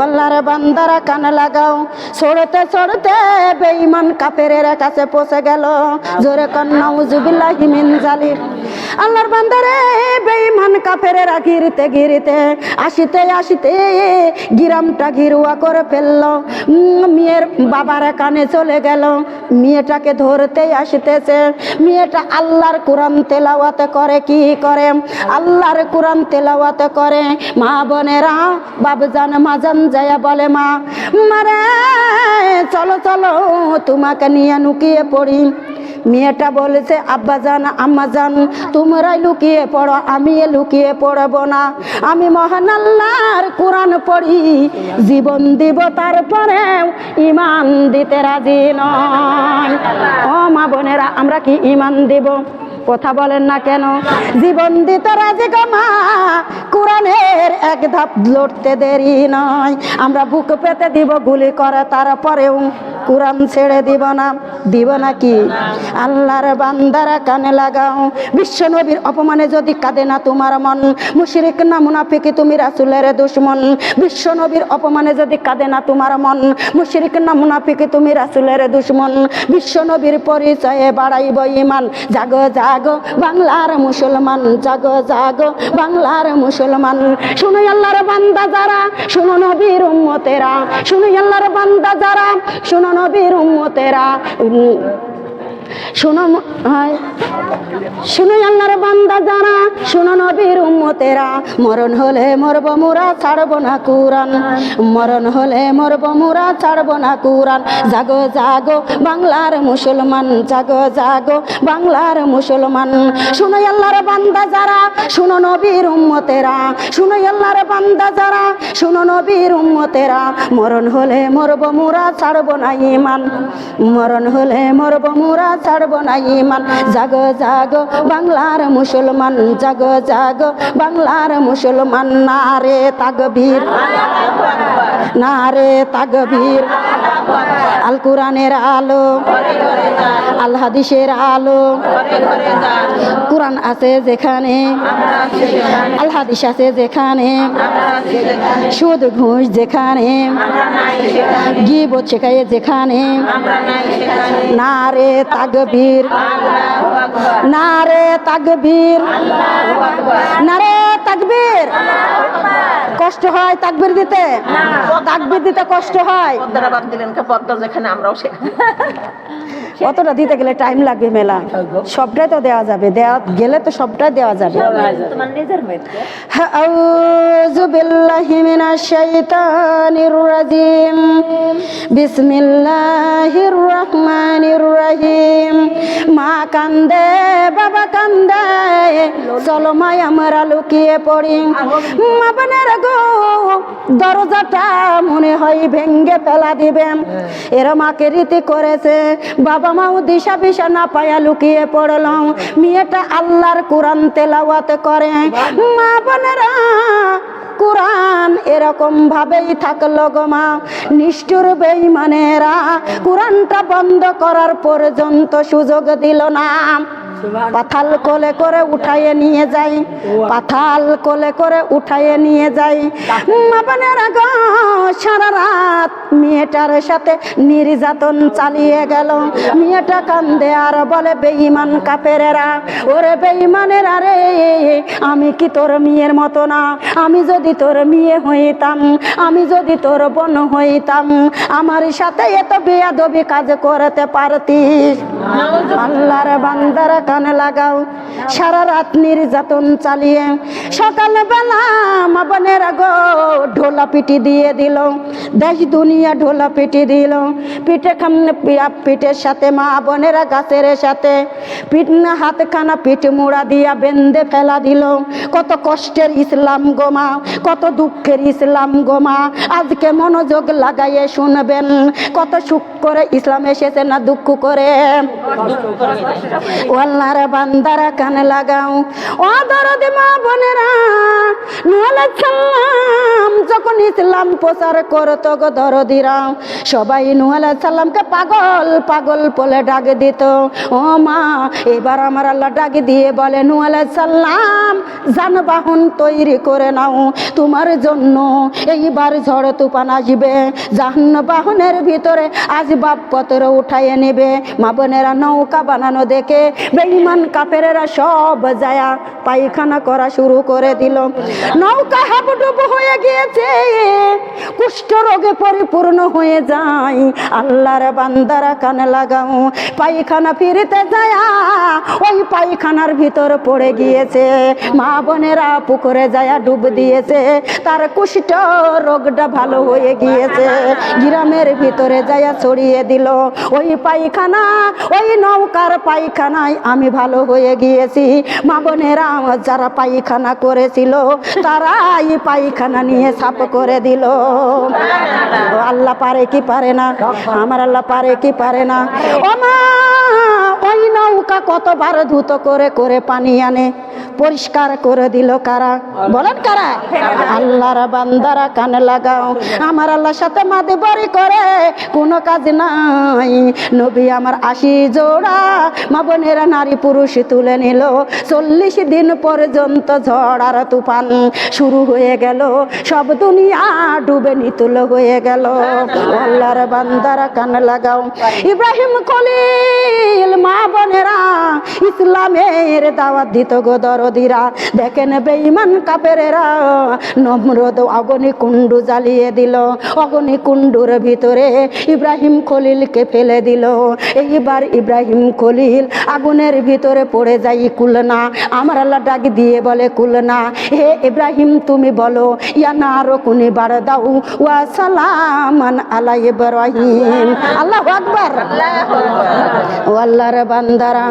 A: আল্লাহর বান্দারা কানে লাগাও। ছড়তে বেঈমান কাফেরের কাছে পৌঁছে গেল। জোরে কর নাউজুবিল্লাহি মিন জালিম। আল্লাহর বান্দারে, বেঈমান কাফেরেরা ঘিরতে আসিতে গিরামটা ঘিরুয়া করে ফেললো। মেয়ের বাবার কানে চলে গেল। মেয়েটাকে ধরতেই আসিতেছে। মেয়েটা আল্লাহর কোরআন তেলাওয়াত করে। কি করে? আল্লাহর কোরআন তেলাওয়াত করে। মা বোনেরা, বাবজান মাজান যায়া বলে, মা মারে চলো তোমাকে নিয়ে লুকিয়ে পড়ি। মেয়েটা বলেছে, আব্বাজান আম্মাজান তোমরাই লুকিয়ে পড়ো, আমি লুকিয়ে পড়বো না। আমি মহান আল্লাহর কোরআন পড়ি, জীবন দিব তারপরে ঈমান দিতে রাজি নয়। ও মা বোনেরা, আমরা কি ঈমান দিব? কথা বলেন না কেন? জীবন দিতে রাজি গো মা, কোরআনের এক ধাপ লড়তে দেরি নয়। আমরা বুক পেতে দিব গুলি করে, তারপরেও কোরআন ছেড়ে দিব না কি? আল্লাহর বান্দারা কানে লাগাও। বিশ্ব নবীর অপমানে যদি কাঁদে না তোমার মন, মুশরিক না মুনাফিক তুমি রাসূলের দুশমন। বিশ্ব নবীর অপমানে যদি কাঁদে না তোমার মন, মুশরিক না মুনাফিক তুমি রাসূলের দুশমন। বিশ্ব নবীর পরিচয়ে বাড়াইব ঈমান। জাগো জাগো বাংলার মুসলমান, জাগো জাগো বাংলার মুসলমান। শুনো আল্লাহর বান্দা যারা, শুনো নবীর উম্মতেরা, শুনো আল্লাহর বান্দা যারা, শুনো নবীর উম্মতেরা, শুনো আল্লাহর বান্দা যারা, শুনো নবীর উম্মতেরা। মরণ হলে মরব মোরা, ছাড়ব না কুরআন। মরণ হলে মরব মোরা, ছাড়ব না কুরআন। জাগো জাগো বাংলার মুসলমান, জাগো জাগো বাংলার মুসলমান। শুনো আল্লাহর বান্দা যারা, শুনো নবীর উম্মতেরা, শুনো আল্লাহর বান্দা যারা, শুনো নবীর উম্মতেরা। মরণ হলে মরব মোরা, ছাড়ব না ঈমান। মরণ হলে মরব মোরা, ছাড়ব না ঈমান। জাগো জাগো বাংলার মুসলমান, জাগো জাগো বাংলার মুসলমান। নারে তাকবীর, নারে তাকবীর। আল কোরআনের আলো, আল হাদিসের আলো। কোরআন আছে যেখানে, আল হাদিস আছে যেখানে, সুদ ঘুষ যেখানে, গীবত শেখায় যেখানে। নারে তাকবীর, নারে তাকবীর, নারে তাকবীর। কষ্ট হয় তাকবীর দিতে? তাকবীর দিতে কষ্ট হয়।
C: পদ্মারা বাদ দিলেন, পদ্মা যেখানে আমরাও সেখানে।
A: অতটা দিতে গেলে টাইম লাগবে মেলা। সবটাই তো দেওয়া যাবে, দেওয়া গেলে তো সবটাই দেওয়া যাবে। আউযু বিল্লাহি মিনাশ শাইতানির রাজিম। বিসমিল্লাহির রহমানির রহিম। মা কান্দে, বাবা কান্দে, চলো মাই আমরা লুকিয়ে পড়ি। মা বোনের গো, দরজাটা মনে হয় ভেঙ্গে ফেলা দিবেন। এরা মাকে রীতি করেছে, বাবা মাও দিশা বিশা না পায়া লুকিয়ে পড়লাম। মেয়েটা আল্লাহর কোরআন তেলাওয়াত করে। মা বোনেরা, কোরআন এরকম ভাবেই থাকলো গো মা। নিষ্ঠুর বেঈমানেরা কোরআনটা বন্ধ করার পর্যন্ত সুযোগ দিল না। পাথাল কোলে করে উঠাইয়ে নিয়ে যাই, পাথাল কোলে করে উঠাইয়ে নিয়ে যাই। মা বোনেরা গো, সারা রাত মেয়েটার সাথে নির্যাতন চালিয়ে গেল। মেয়েটা কান্দে আর বলে, বেঈমান কাফেরেরা, ওরে বেঈমানেরা রে, আমি কি তোর মেয়ের মতো না? আমি যদি তোর মেয়ে হইতাম, আমি যদি তোর বোন হইতাম, আমার সাথে এত বেয়াদবি কাজ করতে পারতিস? আল্লাহর বান্দারা কানে লাগাও, সারা রাত নির্যাতন চালিয়ে সকালবেলা মা বোনেরা গো ঢোলা পিটি দিয়ে দিল, দেশ দুনিয়া ঢোলা পিটি দিল। পিঠের সাথে মা বোনেরা গাছের সাথে হাতখানা পিঠ মুড়া দিয়া বেঁধে ফেলা দিল। কত কষ্টের ইসলাম গোমা, কত দুঃখের ইসলাম গোমা, আজকে মনোযোগ লাগাইয়ে শুনবেন। কত সুখ করে ইসলাম এসেছে না দুঃখ করে? আল্লাহর বান্দারা কানে লাগাও, ও দরদি মা বোনেরা, নূহ আলাইহিস সালাম যখন ইসলাম প্রচার করতো গো দরদিরা, সবাই নূহ আলাইহিস সালামকে পাগল পাগল বলে ডাক দিত। ও মা, এবার আমার আল্লাহ ডাক দিয়ে বলে, নূহ আলাইহিস সালাম যানবাহন তৈরি করে নাও, তোমার জন্য এইবার ঝড় তুফান আসবে, যানবাহনের ভিতরে আসবাবপত্র উঠাইয়ে নেবে। মা বোনেরা নৌকা বানানো দেখে বেঈমান কাফেরেরা সব যায়া পায়খানা করা শুরু করে দিল। নৌকা হাবুডুবু হয়ে গিয়েছে, কুষ্ঠ রোগে পরিপূর্ণ হয়ে যায়। আল্লাহর বান্দারা কানে লাগাও, পায়খানা ফিরিতে যায়, ওই পায়খানার ভিতর পড়ে গিয়েছে। মা বোনেরা পুকুরে যায় ডুব দিয়েছে, তার কুষ্ঠ রোগটা ভালো হয়ে গিয়েছে। গ্রামের ভিতরে যায় ছড়িয়ে দিল, ওই পায়খানা, ওই নৌকার পায়খানায় আমি ভালো হয়ে গিয়েছি। মা বোনেরা যারা পায়খানা করেছিল তারা এই পায়খানা নিয়ে সাফ করে দিল। আল্লাহ পারে কি পারে না? আমার আল্লাহ পারে কি পারে না? ও মা, ওই নৌকা কতবার ধুত করে করে পানি আনে, পরিষ্কার করে দিল কারা? বলেন কারা? আল্লাহর বান্দারা কানে লাগাও, আমার আল্লাহর সাথে মাদবরি করে কোনো কাজ নাই। নবী আমার 80 জোড়া মা বোনেরা নারী পুরুষ তুলে নিল। 40 দিন পর্যন্ত ঝড় আর তুফান শুরু হয়ে গেল, সব দুনিয়া ডুবে নিতুল হয়ে গেল। আল্লাহর বান্দারা কানে লাগাও, ইব্রাহিম খলিল মা বোনেরা ইসলামের দাওয়াত দিত গো দরদিরা। দেখেন বেঈমান কাফেরেরা নমরুদ অগ্নিকুণ্ড জ্বালিয়ে দিল, অগ্নিকুণ্ডের ভিতরে ইব্রাহিম খলিলকে ফেলে দিল। এইবার ইব্রাহিম খলিল আগুনের ভিতরে পড়ে যাই, কুলনা। আমার আল্লাহ ডাক দিয়ে বলে, কুলনা, হে ইব্রাহিম তুমি বলো, ইয়া নারো কুনি বার দাও ওয়া সালামান আলা ইব্রাহিম। আল্লাহু আকবার। ও আল্লাহর বান্দারা,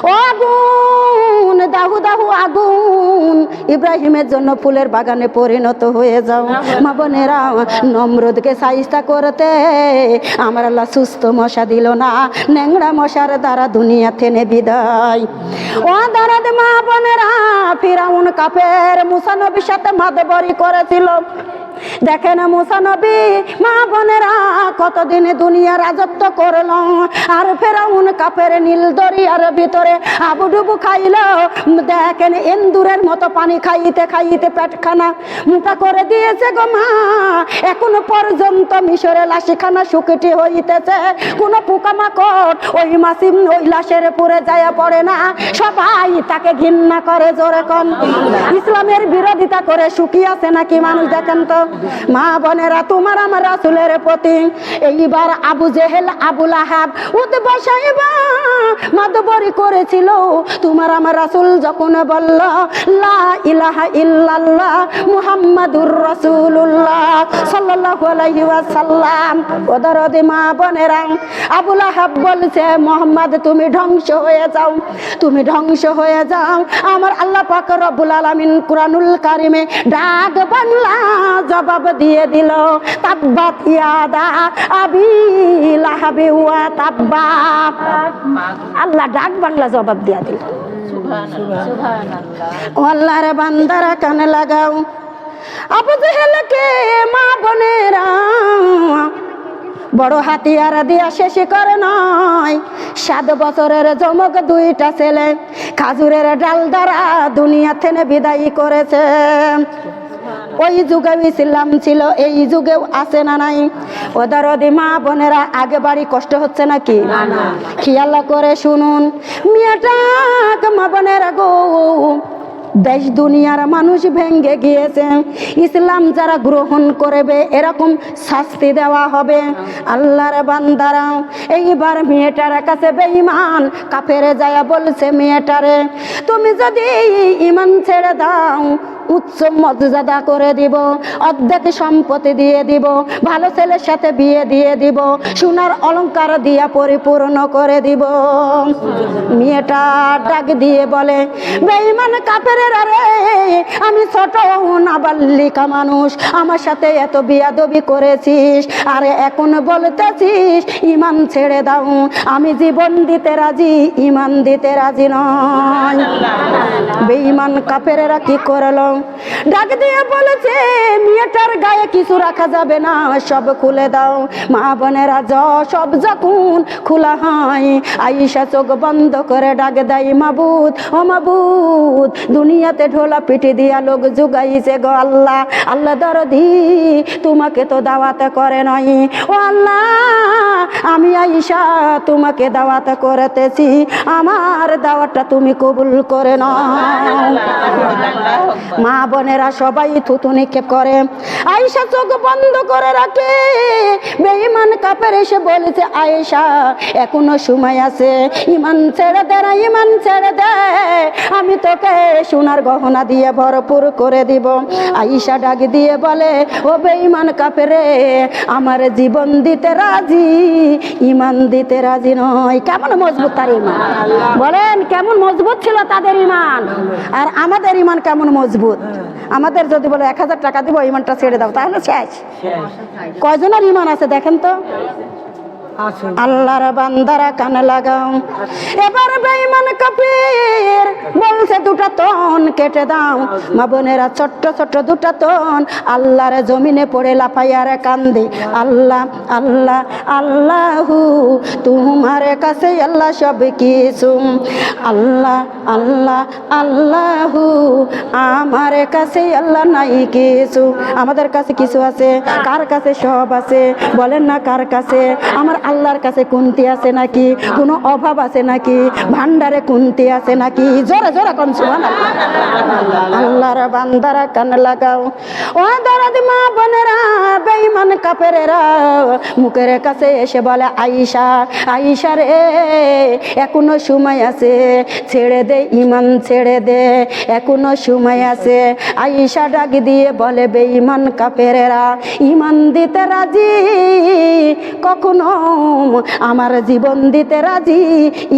A: ও আগুন দাহু দাহু আগুন, ইব্রাহিমের জন্য ফুলের বাগানে পরিণত হয়ে যাও। মা বোনেরা নমরুদকে সাইস্তা করতে আমার আল্লাহ সুস্থ মশা দিল না, ন্যাংরা মশার দ্বারা দুনিয়া থেকে বিদায়। ও দারাদ মা বোনেরা, ফিরাউন কাফের মুসা নবীর সাথে মাদবরি করেছিল। দেখেন মুসা নবী মা বোনেরা কতদিন দুনিয়া রাজত্ব করল, আর ফেরাউন কাফের নীল দরিয়ার ভিতরে আবুডুবু খাইল। দেখেন এন্দুরের মতো পানি খাইতে খাইতে পেটখানা মোটা করে দিয়েছে গো মা। এখনো পর্যন্ত মিশরে লাশিখানা শুকিটি হইতেছে, কোনো পোকামাকড় ওই মাসিম ওই লাশের পুরে যায় পড়ে না, সবাই তাকে ঘৃণা করে। জোরে কোন ইসলামের বিরোধিতা করে সুখী আছে নাকি মানুষ? দেখেন তো মা বোনেরা, তোমার আমার রাসূলের প্রতি এইবার আবু জেহেল আবু লাহাব উতবা সাহেবা মাদবরি করেছিল। তোমার আমার রাসূল যখন বলল লা ইলাহা ইল্লাল্লাহ মুহাম্মাদুর রাসূলুল্লাহ সাল্লাল্লাহু আলাইহি ওয়াসাল্লাম, ওদরদে মা বোনেরা, আবু লাহাব বলছে, মুহাম্মদ তুমি ধ্বংস হয়ে যাও, তুমি ধ্বংস হয়ে যাও। আমার আল্লাহ পাক রব্বুল আলামিন কুরআনুল কারিমে ডাক বাংলা জবাব দিয়ে দিল, তাব্বাত ইয়াদা আবি লাহাবি ওয়া তাব্বা। আল্লাহ ডাক বাংলা জবাব দিয়ে দিল। সুবহানাল্লাহ। আল্লাহর বান্দারা কানে লাগাও, আবু জেহেলকে মা বোনেরা বড় হাতিয়ার দিয়া শেষ করে নয়, 7 বছরের জমক 2টা ছেলে খাজুরের ডাল দ্বারা দুনিয়া থেকে বিদায় করেছে। ওই যুগে ইসলাম ছিল, এই যুগেও আছে না নাই? ওদের মা বোনেরা আগে বাড়ি কষ্ট হচ্ছে নাকি? খেয়াল করে শুনুন মেয়েটা, মা বোনেরা গো, দেশ দুনিয়ার মানুষ ভেঙ্গে গিয়েছে, ইসলাম যারা গ্রহণ করবে এরকম শাস্তি দেওয়া হবে। আল্লাহর বান্দারা এইবার মেয়েটার কাছে বেঈমান কাফেরে যায় বলছে, মেয়েটারে তুমি যদি ঈমান ছেড়ে দাও উচ্চ মর্যাদা করে দিব, অর্ধেক সম্পত্তি দিয়ে দিব, ভালো ছেলের সাথে বিয়ে দিয়ে দিব, সোনার অলংকার দিয়া পরিপূর্ণ করে দিব। মেয়েটা ডাক দিয়ে বলে, বেঈমান কাফেরের আরে আমি ছোট নাবালিকা মানুষ, আমার সাথে এত বিয়াদবি করেছিস, আরে এখন বলতেছিস ঈমান ছেড়ে দাও, আমি জীবন দিতে রাজি, ঈমান দিতে রাজি নয়। বেঈমান কাফেরেরা কি করলো? ডাক দিয়ে বলেছে, মেয়েটার গায়ে কিছু রাখা যাবে না, সব খুলে দাও। মা বোনেরা সব যখন খোলা হয়, আয়েশা চোখ বন্ধ করে ডাক দেয়, মাবুদ ও মাবুদ, দুনিয়াতে ঢোলা পিটি দিয়া লোক জুগাইছে গো আল্লাহ, আল্লাহ দরদি তোমাকে তো দাওয়াত করে নাই, ও আল্লাহ আমি আয়েশা তোমাকে দাওয়াত করতেছি, আমার দাওয়াতটা তুমি কবুল করে নাও। মা বোনেরা সবাই থুতু নিক্ষেপ করে, আয়েশা চোখ বন্ধ করে রাখে। বেঈমান কাফের এসে বলেছে, আয়েশা এখনো সময় আছে, ঈমান ছেড়ে দে না, ঈমান ছেড়ে দে, আমি তোকে সোনার গহনা দিয়ে ভরপুর করে দিব। আয়েশা ডাক দিয়ে বলে, ও বেঈমান কাফেরে, আমার জীবন দিতে রাজি, ঈমান দিতে রাজি নয়। কেমন মজবুত তার ঈমান, বলেন কেমন মজবুত ছিল তাদের ঈমান, আর আমাদের ঈমান কেমন মজবুত। আমাদের যদি বলে 1000 টাকা দিব ঈমানটা ছেড়ে দাও, তাহলে শেষ। কয়জনের ঈমান আছে দেখেন তো? আল্লাহর বান্দারা কানে লাগাও। এবার বেঈমান কাফের বলছে, 2টা তন কেটে দাও। মা বোনেরা ছোট্ট ছোট্ট 2টা তন আল্লাহর জমিনে পড়ে লাফাইয়া রে কান্দে, আল্লাহ আল্লাহ আল্লাহু তোমার কাছে আল্লাহ সব কিছু, আল্লাহ আল্লাহ আল্লাহু আমার কাছে আল্লাহ নাই কিছু। আমাদের কাছে কিছু আছে, কার কাছে সব আছে? বলেন না কার কাছে? আমার আল্লাহর কাছে কুন্তি আছে নাকি? কোনো অভাব আছে নাকি? ভান্ডারে কুন্তি আছে নাকি? জোরে জোরে কোন সুবহানাল্লাহ। আল্লাহর বান্দারা কান লাগাও। ও দরদ মা বোনেরা, বেঈমান কাফেরেরা মুখের কাছে এসে বলে, আয়েশা আয়েশা রে এখনো সময় আছে, ছেড়ে দে ঈমান ছেড়ে দে, এখনো সময় আছে। আয়েশা ডাক দিয়ে বলে, বেঈমান কাফেরেরা ঈমান দিতে রাজি, কখনো আমার জীবন দিতে রাজি,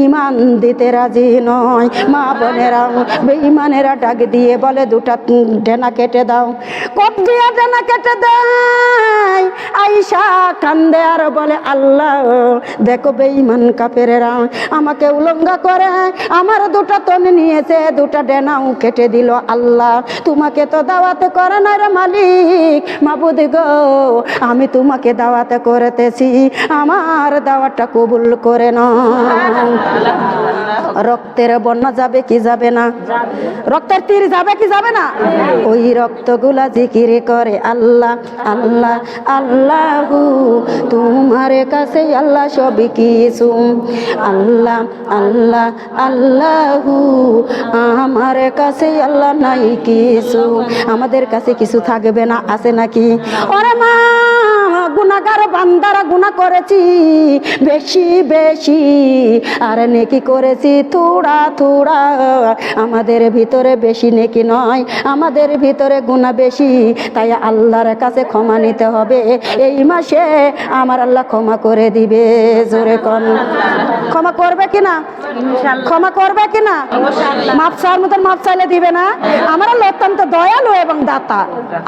A: ঈমান দিতে রাজি নয়। মা বোনেরা বেঈমানেরা ডাক দিয়ে বলে, 2টা ডেনা কেটে দাও। কপ দিয়া ডেনা কেটে দেয়। আয়েশা কান্দে আর বলে, আল্লাহ দেখো বেঈমান কাফেরেরা আমাকে উলঙ্গা করে আমার 2টা তন নিয়েছে, 2টা ডেনাও কেটে দিল। আল্লাহ তোমাকে তো দাওয়াত করে না রে মালিক, মাবুদ গো আমি তোমাকে দাওয়াত করতেছি, আমার দাওয়াতটা কবুল করে নাও। রক্তের বন্যা যাবে কি যাবে না? রক্তের তীর যাবে কি যাবে না? ওই রক্তগুলা জিকির করে, আল্লাহ আল্লাহ আল্লাহু তোমার কাছে আল্লাহ সব কিছু, আল্লাহ আল্লাহ আল্লাহু আমার কাছে আল্লাহ নাই কিছু। আমাদের কাছে কিছু থাকবে না, আছে নাকি? ওরে মা, গুনাহগার বান্দারা গুনাহ করেছি বেশি বেশি, আর নেকি করেছি থোড়া থোড়া। আমাদের ভিতরে বেশি নেকি নয়, আমাদের ভিতরে গুনাহ বেশি, তাই আল্লাহর কাছে ক্ষমা নিতে হবে। এই মাসে আমার আল্লাহ ক্ষমা করে দিবে। জোরে কোন ক্ষমা করবে কিনা? ক্ষমা করবে কিনা? মাপ চাওয়ার মতন মাপ চাইলে দিবে না? আমার আল্লাহ অত্যন্ত দয়ালু এবং দাতা,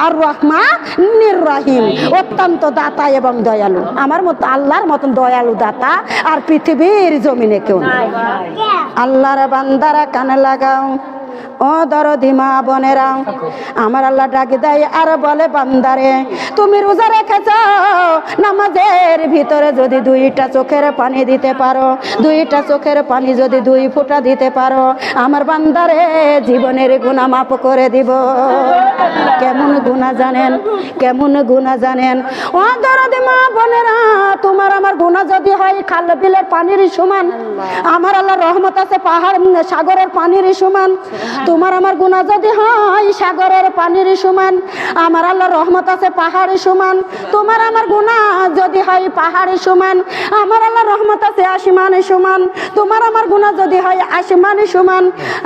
A: আর রহমানির রহিম, অত্যন্ত দাতা এবং দয়ালু। আমার মতো আল্লাহর মতন দয়ালু দাতা আর পৃথিবীর জমিনে কেউ নেই। আল্লাহর বান্দারা কানে লাগাও। ও দরদি মা বোনেরা, আমার আল্লাহ ডাক দেয় আর বলে বান্দারে তুমি রোজা রেখেছ, নামাজের ভিতরে যদি দুইটা চোখের পানি দিতে পারো, দুইটা চোখের পানি যদি 2 ফোঁটা দিতে পারো, আমার বান্দারে জীবনের গুনাহ মাফ করে দিব। কেমন গুনাহ জানেন, কেমন গুনাহ জানেন? ও দরদি মা বোনেরা, তোমার আমার গুনাহ যদি হয় খাল বিলের পানির সমান, আমার আল্লাহ রহমত আছে পাহাড় সাগরের পানির সমান। তোমার আমার গুনাহ যদি হয় সাগরের পানির সমান, আমার আল্লাহ রহমত আছে পাহাড়ের সমান। তোমার আমার গুনাহ যদি হয় পাহাড়ের সমান, আমার আল্লাহ রহমত আছে আসমানের সমান। তোমার আমার গুনাহ যদি হয় আসমানের সমান,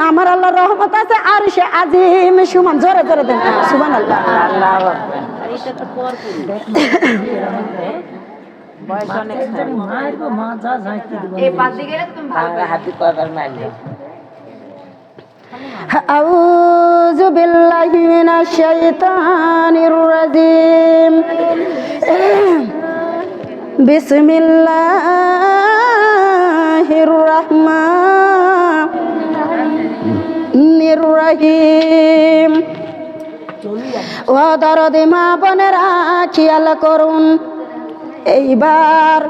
A: আমার আল্লাহ রহমত আছে আরশে আজিম সমান। জোরে জোরে দেন সুবহানাল্লাহ। আউযু বিল্লাহি মিনাশ শাইতানির রাজিম। বিসমিল্লাহির রাহমানির রহিম। ও দরদি মা বোনেরা খেয়াল করুন, এইবার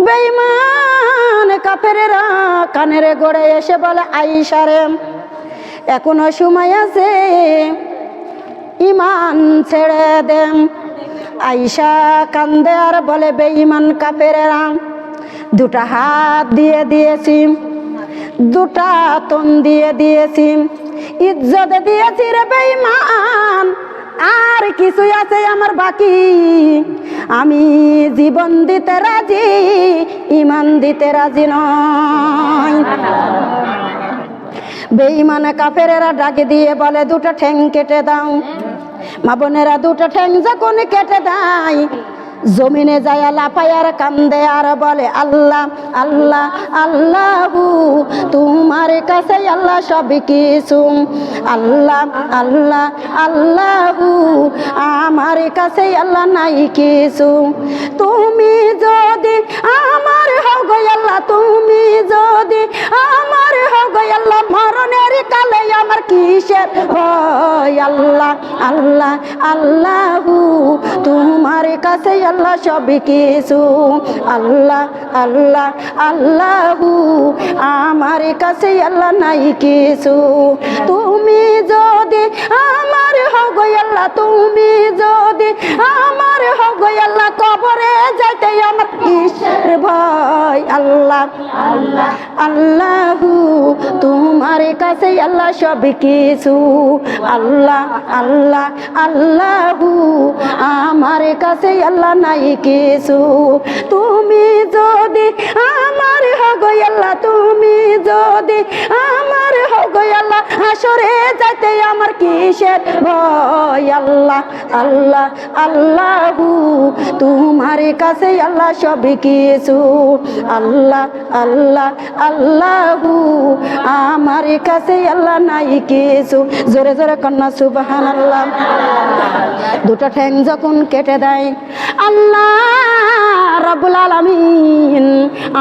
A: বেঈমান কাফেরেরা কানের গড়ে এসে বলে আয়েশা রে এখনো সময় আছে, ঈমান ছেড়ে দেন। আয়েশা কান্দে আর বলে বেঈমান কাফেরেরা 2টা হাত দিয়ে দিয়েছি, 2টা তন দিয়ে দিয়েছি, ইজ্জত দিয়েছি রে বেঈমান, আর কিছু আছে আমার বাকি। আমি জীবন দিতে রাজি, ঈমান দিতে রাজি নয়। বেঈমান কাফেরেরা ডাক দিয়ে বলে 2টা ঠ্যাং কেটে দাও। মা বোনেরা 2টা ঠ্যাং যখন কেটে দেয়, জমিনে যায় লাফায় আর কান্দে আর বলে আল্লাহ আল্লাহ আল্লাহু, তোমার কাছে আল্লাহ সব কিছু। আল্লাহ আল্লাহ আল্লাহু, আমার কাছে আল্লাহ নাই কিছু। তুমি যদি আমার হও গো আল্লাহ, তুমি যদি আমার হও গো আল্লাহ, মরণের কালে আমার কিসের ভয়। আল্লাহ আল্লাহ আল্লাহু, তোমার কাছে আল্লাহ সব কিছু। আল্লাহ আল্লাহ আল্লাহু, আমার কাছে আল্লাহ নাই কিছু। তুমি যদি আমার হও গো আল্লাহ, তুমি যদি আমার হও গো আল্লাহ, কবরে যাইতে আমার কিসের ভয়। আল্লাহ আল্লাহ আল্লাহু, তোমার কাছে আল্লাহ সব কিছু। আল্লাহ আল্লাহ আল্লাহু, আমার কাছে আল্লাহ নাই কিছু। তুমি যদি আমার হও গো আল্লাহ, তুমি যদি আমার হও গো আল্লাহ, হাসরে যাইতে আমার কিসের ভয়। আল্লাহ আল্লাহ আল্লাহু, তোমার কাছে আল্লাহ সব কিছু। আল্লাহ আল্লাহ আল্লাহু, আমার কাছে আল্লাহ নাই কিছু। জোরে জোরে কন্যা সুবহানাল্লাহ। 2টা ঠ্যাং যখন কেটে দেয়, আল্লাহ রাব্বুল আলামিন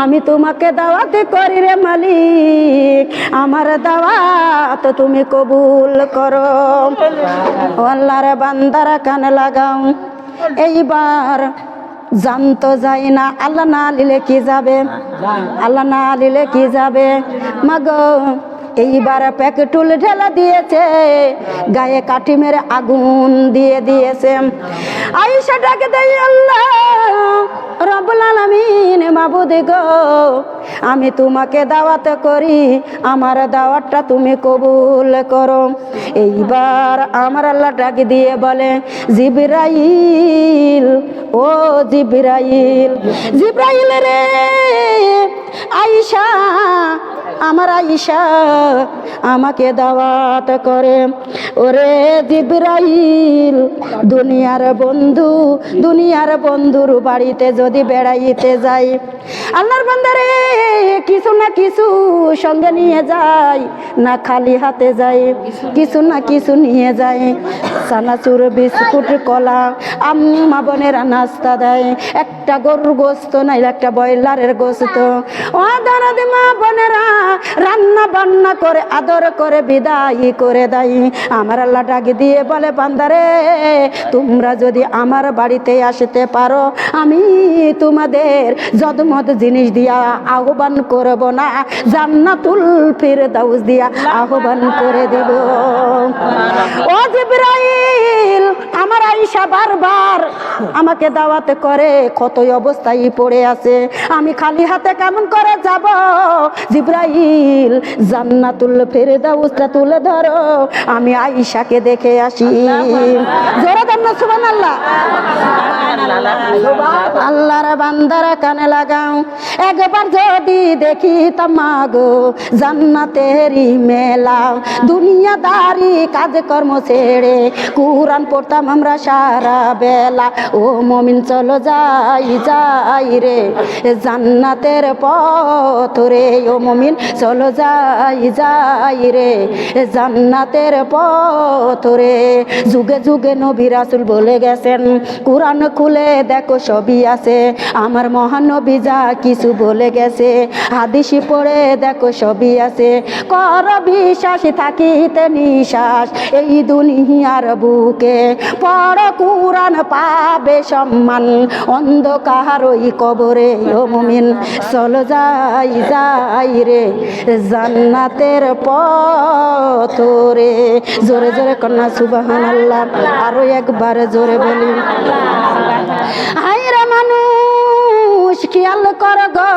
A: আমি তোমাকে দাওয়াত করি রে মালিক, আমার দাওয়াত তুমি কবুল করো। ও আল্লাহর বান্দারা কানে লাগাও, এইবার জানতো যাই না, আল্লাহ না নিলে কি যাবে, আল্লাহ না নিলে কি যাবে। মাগো এইবার পেট্রোল ঢেলা দিয়েছে, গায়ে কাঠি মেরে আগুন দিয়ে দিয়েছে। আয়েশা ডাকে দেয় আল্লাহ রব্বুল আলামিন, মাবুদ গো আমি তোমাকে দাওয়াত করি, আমার দাওয়াতটা তুমি কবুল করো। এইবার আমার আল্লাহ ডাক দিয়ে বলে জিবরাইল, ও জিবরাইল, জিবরাইল রে আয়েশা, আমার আয়েশা আমাকে দাওয়াত করে। ওরে জিবরাইল দুনিয়ার বন্ধুর বাড়িতে যদি বেড়াইতে যাই, আল্লাহর বান্দারে কিছু না কিছু সঙ্গে নিয়ে যাই, না খালি হাতে যাই, কিছু না কিছু নিয়ে যাই। চানাচুর, বিস্কুট, কলা, আম্মা বোনেরা নাস্তা দেয়, একটা গরুর গোস্ত নাই একটা ব্রয়লারের গোস্ত। ও দাঁড়াদি মা বোনেরা রান্না বান্না করে আদর করে বিদায় করে দেয়। আমার আল্লাহ ডাক দিয়ে বলে, বান্দারে তোমরা যদি আমার বাড়িতে আসতে পারো, আমি তোমাদের যদমদ জিনিস দিয়া আহ্বান করব না, জান্নাতুল ফিরদাউস দিয়া আহ্বান করে দেব। ও জিবরাইল, আমার আয়েশা বারবার আমাকে দাওয়াত করে, কত অবস্থায় পড়ে আছে, আমি খালি হাতে কেমন করে যাব? জিবরাইল জান্নাতুল ফিরদাউসটা তুলে ধরো, আমি আয়েশাকে দেখে আসি। জোরে দেন না সুবহানাল্লাহ। আল্লাহর বান্দারা কানে লাগাও, একবার যদি দেখি তামাগো জান্নাতেরই মেলা, দুনিয়াদারি কাজকর্ম ছেড়ে কুরআন পড়তাম আমরা সারা বেলা। ও মুমিন চলো যাই রে জান্নাতের পথ রে, ও মুমিন চলো যাই রে জান্নাতের পথ রে। যুগে যুগে নবী রাসূল বলে গেছেন, কুরআন খুলে দেখো সবই আছে, আমার মহানবী যা কিছু বলে গেছে, হাদিস পড়ে দেখো সবই আছে। কর বিশ্বাস থাকিতে নিশ্বাস এই দুনিয়ার বুকে, পড় কুরআন পাবে সম্মান অন্ধকার ওই কবরে। ও মুমিন চলো যাই রে জান্নাতের পথ রে। জোরে জোরে কন্যা সুবহানাল্লাহ, আরো একবার জোরে বলি। হায়রে মানুষ খেয়াল কর গো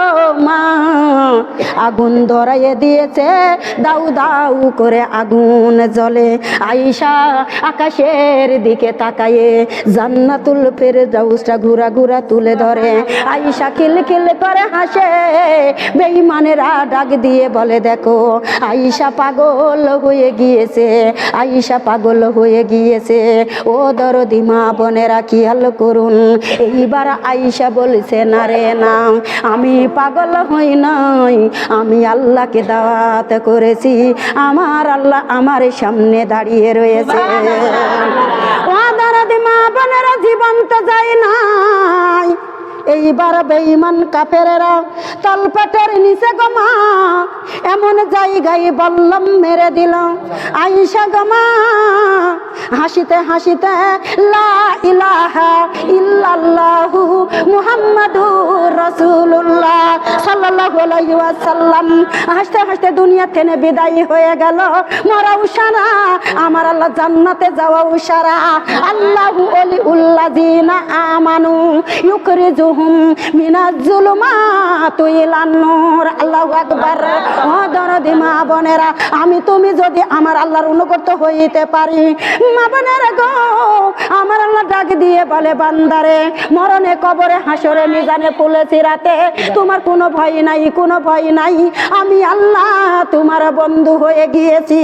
A: মা, আগুন ধরাইয়ে দিয়েছে, দাউ দাউ করে আগুন জ্বলে। আয়েশা আকাশের দিকে তাকায়ে জান্নাতুল ফিরদাউসটা ঘুরা ঘুরা তুলে ধরে। আয়েশা খিলখিল করে হাসে, বেঈমানেরা ডাক দিয়ে বলে, দেখো আয়েশা পাগল হয়ে গিয়েছে, আয়েশা পাগল হয়ে গিয়েছে। ও দরদি মা বোনেরা খেয়াল করুন, এইবার আয়েশা বলছে, না রে না, আমি পাগল হই নাই, আমি আল্লাহকে দাওয়াত করেছি, আমার আল্লাহ আমার সামনে দাঁড়িয়ে রয়েছে। ও দরদি মা বোনেরা জীবন্ত যায় নাই, এইবার বেঈমান কাফেরেরা তলপেটের নিচে গমা এমন জায়গায় বল্লম মেরে দিল। আয়েশা গমা হাসিতে হাসিতে লা ইলাহা ইল্লাল্লাহু মুহাম্মাদুর রাসূলুল্লাহ সাল্লাল্লাহু আলাইহি ওয়াসাল্লাম হাসতে হাসতে দুনিয়া থেকে বিদায় হয়ে গেল। মরা উশারা, আমার আল্লাহ জান্নাতে যাওয়া উশারা। আল্লাহু ওলিউল্লাযিনা আমানু ইউখরিজুহুম মিনাজ যুলুমাতি ইলান নূর। আল্লাহু আকবার। ও দরদি মা বোনেরা, আমি তুমি যদি আমার আল্লাহর অনুগত হইতে পারি, মা বোনেরা গো, আমার আল্লাহ ডাক দিয়ে বলে, বান্দারে মরণে কবরে হাসরে মিজানে পুলে সিরাতে তোমার কোনো ভয় নাই, কোনো ভয় নাই, আমি আল্লাহ তোমার বন্ধু হয়ে গিয়েছি।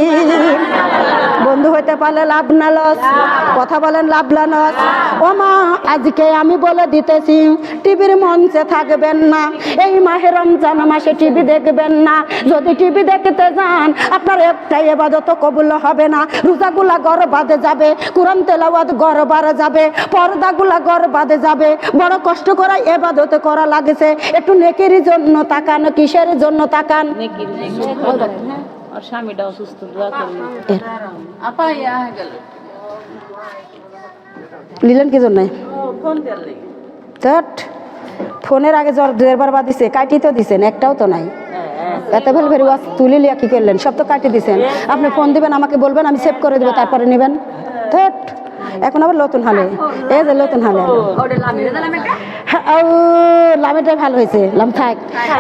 A: বন্ধু হইতে পারলে লাভ না লস? কথা বলেন, লাভ না লস? ও মা, আজকে আমি বলে দিতেছি, টিভির মঞ্চে থাকবেন না, এই মাহে রমজান মাসে টিভি দেখবেন না। যদি টিভি দেখতে যান আপনার একটাই ইবাদত কবুল হবে না। রোজাগুলা গড় বাঁধে যাবে, কোরআন তেলাওয়াত গড় বাড়ে যাবে, পর্দাগুলা গড় বাঁধে যাবে। বড় কষ্ট করে ইবাদত করা লাগছে, একটু নেকির জন্য তাকান। কিসের জন্য তাকান?
B: নেকির জন্য। আর স্বামীটা অসুস্থ, দোয়া করুন। আপা ইয়া হয়ে গেল,
A: নিলেন কি জন্য?
B: ফোন দিলে
A: তট ফোনের আগে জ্বর দুবার বাদ দিছে, কাটি তো দিছেন, একটাও তো নাই। এত ভেল ভেরি ওয়াজ তুলে লিয়া কি করলেন? সব তো কাটি দিছেন। আপনি ফোন দিবেন, আমাকে বলবেন, আমি সেভ করে দেবো, তারপরে নেবেন। তট এখন আবার নতুন হালে, এই যে নতুন হালে লামেটাই ভালো হয়েছে, লাম থাক।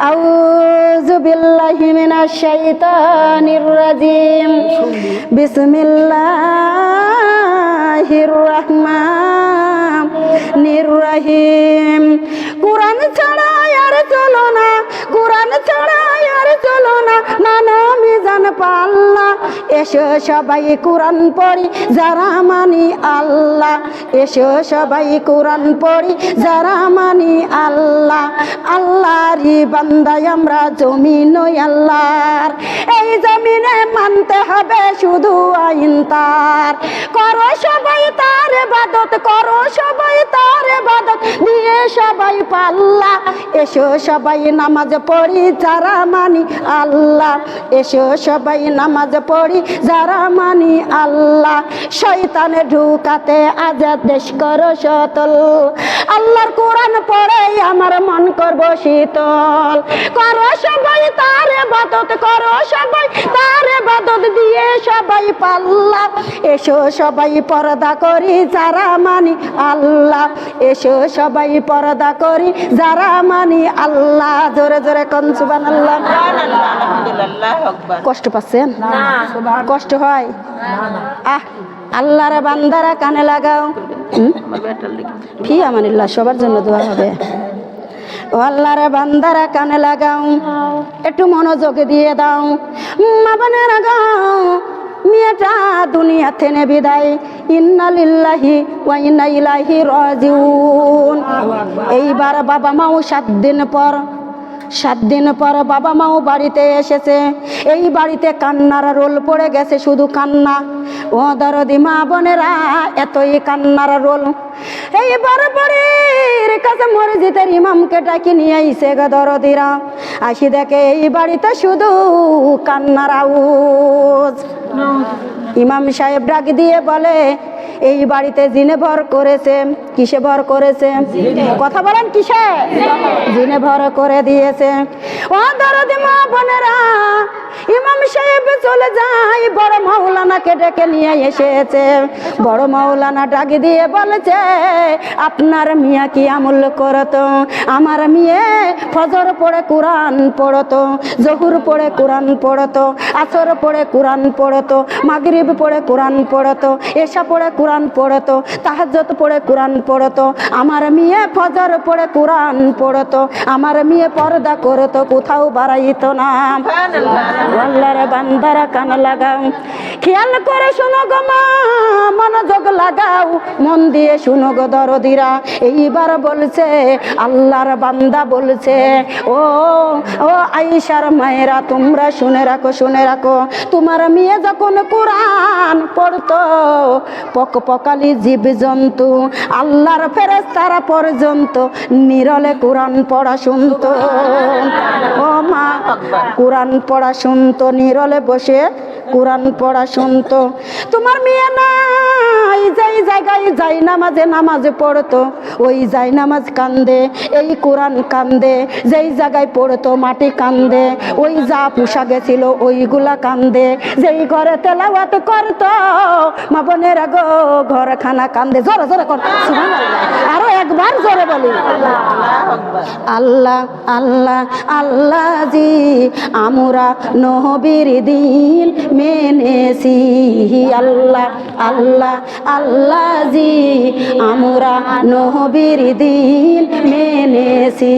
A: আউযু বিল্লাহি মিনাশ শাইতানির রাজিম, বিসমিল্লাহির রহমানির রহিম। কুরআন ছাড়া আর চলো না, কুরআন ছাড়া আর চলো না, মানো মিজান পাল্লা, এসো সবাই কোরআন পড়ি যারা মানি আল্লাহ, এসো সবাই কোরআন পড়ি যারা মানি আল্লাহ। আল্লাহরই বান্দায় আমরা, জমিন আল্লাহর, এই জমিনে মানতে হবে শুধু আইন তার। করো সবাই তার ইবাদত, করো সবাই তার ইবাদত, দিয়ে সবাই পাল্লা। এসো সবাই নামাজ পড়ি যারা মানি আল্লাহ, এসো সবাই নামাজ পড়ি যারা মানি আল্লাহ। শয়তানে ঢুকাতে আজাদ দেশ করো সতল, আল্লাহর কোরআন পড়ে আমার মন করব শীতল। করো সবাই তার ইবাদত, করো সবাই তার ইবাদত, দিয়ে সবাই পাল্লা। এসো সবাই পর্দা করি যারা মানি আল্লাহ, এসো সবাই পর্দা করি যারা মানি আল্লাহ। জোরে জোরে কোন সুবহানাল্লাহ।
C: আলহামদুলিল্লাহ আকবার।
A: কষ্ট পাচ্ছেন? কষ্ট হয়? আল্লাহর বান্দারা কানে লাগাও। ফি আমানিল্লাহ, সবার জন্য দোয়া হবে। ও আল্লাহর বান্দারা কানে লাগাও, একটু মনোযোগ দিয়ে দাও। মা বোনেরা গাও, মেয়েটা দুনিয়া থেকে বিদায়, ইন্না লিল্লাহি ওয়া ইন্না ইলাইহি রাজিউন। এইবার বাবা মাও 7 দিন পর বাবা মাও বাড়িতে এসেছে। এই বাড়িতে কান্নার রোল পড়ে গেছে, শুধু কান্না। ও দরদি মা বোনেরা, এতই কান্নার রোল। এইবার বাড়ির কাছে মসজিদের ইমামকে ডাকি নিয়ে আইছে গো দরদিরা। আসি দেখে এই বাড়িতে শুধু কান্নার আওয়াজ। ইমাম সাহেব ডাক দিয়ে বলে, এই বাড়িতে জিনে ভর করেছে। কিসে ভর করেছে? কথা বলেন, কিসে? জিনে ভর করে দিয়েছে। ও দরদি মা বোনেরা, ইমাম সাহেব চলে যায়, বড় মাওলানাকে ডেকে নিয়ে এসেছে। বড় মাওলানা ডাক দিয়ে বলেছে, আপনার মিয়া কি আমল করতো? আমার মেয়ে ফজর পড়ে কোরআন পড়তো, জহুর পড়ে কোরআন পড়তো, আসর পড়ে কোরআন পড়তো, মাগরিব পড়ে কোরআন পড়তো, এশা পড়ে কোরআন পড়তো, তাহাজ্জুদ পড়ে কোরআন পড়তো। আমার মেয়ে ফজর পড়ে কোরআন পড়তো, আমার মেয়ে পর্দা করতো, কোথাও বাড়াইতো না। আল্লাহর বান্দারা কান লাগাও, খেয়াল করে শোনো গো মা, মনোযোগ লাগাও, মন দিয়ে শুনো গো দরদিরা। এইবার বলছে আল্লাহর বান্দা, বলছে ও ও আয়েশার মায়েরা, তোমরা শুনে রাখো, শুনে রাখো। তোমার মেয়ে যখন কোরআন পড়তো, পকালি জীবজন্তু, আল্লাহর ফেরেশতারা পর্যন্ত নিরলে কোরআন পড়া শুনতো। ও মা, কোরআন পড়া শুনতো, নিরলে বসে কোরআন পড়া শুনতো। তোমার মেয়ে নাই, যেই জায়গায় যাই নামাজে পড়তো, ওই যাই নামাজ কান্দে, এই কোরআন কান্দে। যেই জায়গায় পড়তো মাটি কান্দে, ওই যা পোশাকে ছিল ওইগুলা কান্দে। যেই ঘরে তেলাওয়াত করতো, মা বোনেরা গো, ঘর খানা কান্দে। জোরে জোরে কর সুবহানাল্লাহ, আরো একবার জোরে বলি আল্লাহ আল্লাহ আল্লাহ জি, আমরা নবীর দিন মেনেছি। আল্লাহ আল্লাহ আল্লাহ জি, আমরা নবীর দিন মেনেছি।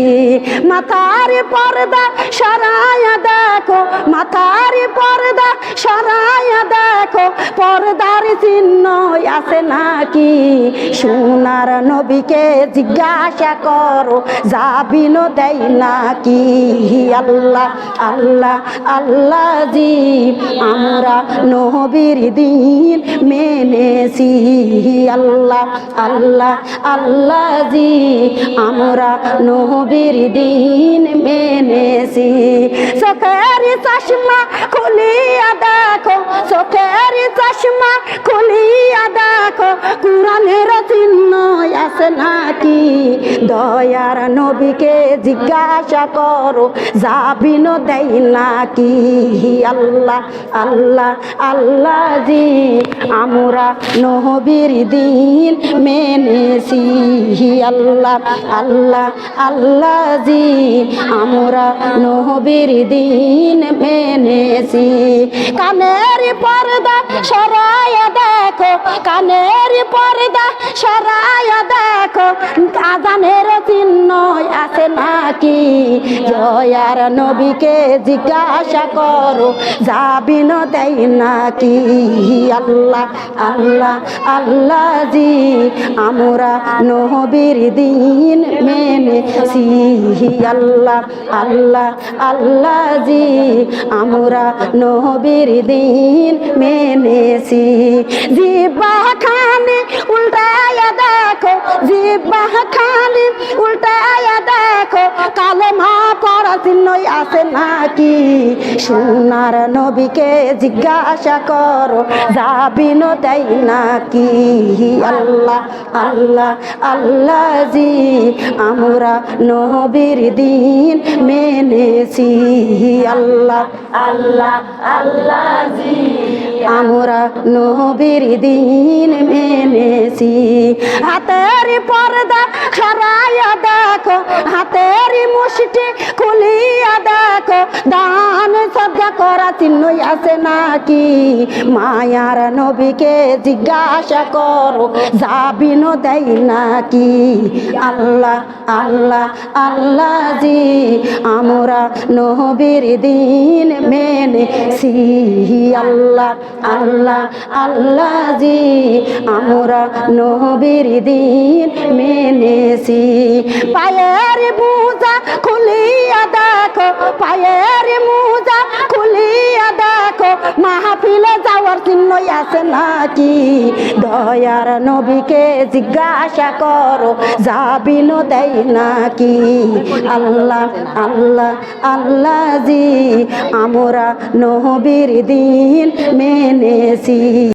A: মাথার পর্দা সরায়া দেখো, মাথার পর্দা সরায়া দেখো, পর্দার চিহ্ন আছে নাকি? সোনার নবীকে জিজ্ঞাসা করো, যাবিন দেয় নাকি? আল্লাহ আল্লাহ আল্লাহ জি, আমরা নবীর দিন মেনেছি। আল্লাহ আল্লাহ আল্লাহ জি, আমরা নবীর দিন মেনেছি। চোখের চশমা খুলিয়া দেখো, চোখের চশমা খুলিয়া দেখো, কোরআনের চিহ্ন আছে নাকি? দয়ার নবীকে জিজ্ঞাসা করো, যাবিন দেয় নাকি? আল্লাহ আল্লাহ আল্লাহ জি, আমরা নবীর দিন মেনেছি। আল্লাহ আল্লাহ আল্লাহ জি, আমরা নবীর দিন মেনেছি। কানের পর্দা সরাইয়া দেখো, কানের পর্দা সরাইয়া দেখো, আজানের চিহ্ন আছে নাকি? জয়ার নবীকে জিজ্ঞাসা করো, যাবিন দেয় নাকি? আল্লাহ আল্লাহ আল্লাহ জি আমরা নবীর দিন মেনেছি। আল্লাহ আল্লাহ আল্লাহ জি আমরা নবীর দিন মেনেছি। জিহ্বা খানে উল্টায়া দেখো, জিহ্বা খানে উল্টায়া দেখো, কালেমা পড়া চিহ্ন আছে নাকি? সোনার নবীকে জিজ্ঞাসা করো, যাবিন দেয় নাকি? আল্লাহ আল্লাহ আল্লাহ জি আমরা নবীর দিন মেনেছি। আল্লাহ আল্লাহ আল্লাহ জি আমরা নবীর দিন মেনেছি। হাতের পর্দা সরাইয়া দেখো, হাতের মুষ্টি খুলিয়া দেখো, দান সদকা করা চিহ্ন আছে নাকি? মায়ার নবীকে জিজ্ঞাসা করো, যাবিন দেয় নাকি? আল্লাহ আল্লাহ আল্লাহ জি আমরা নবীর দিন মেনেছি। আল্লাহ আল্লাহ আল্লাহ জি আমরা নবীর দিন মেনেছি। পায়ের মোজা খুলিয়া দেখো, পায়ের মোজা খুলিয়া দেখো, মাহফিলে যাওয়ার চিহ্ন আছে নাকি? দয়ার নবীকে জিজ্ঞাসা করো, যাবিন দেয় নাকি? আল্লাহ আল্লাহ আল্লাহ জি আমরা নবীর দিন মেনেছি।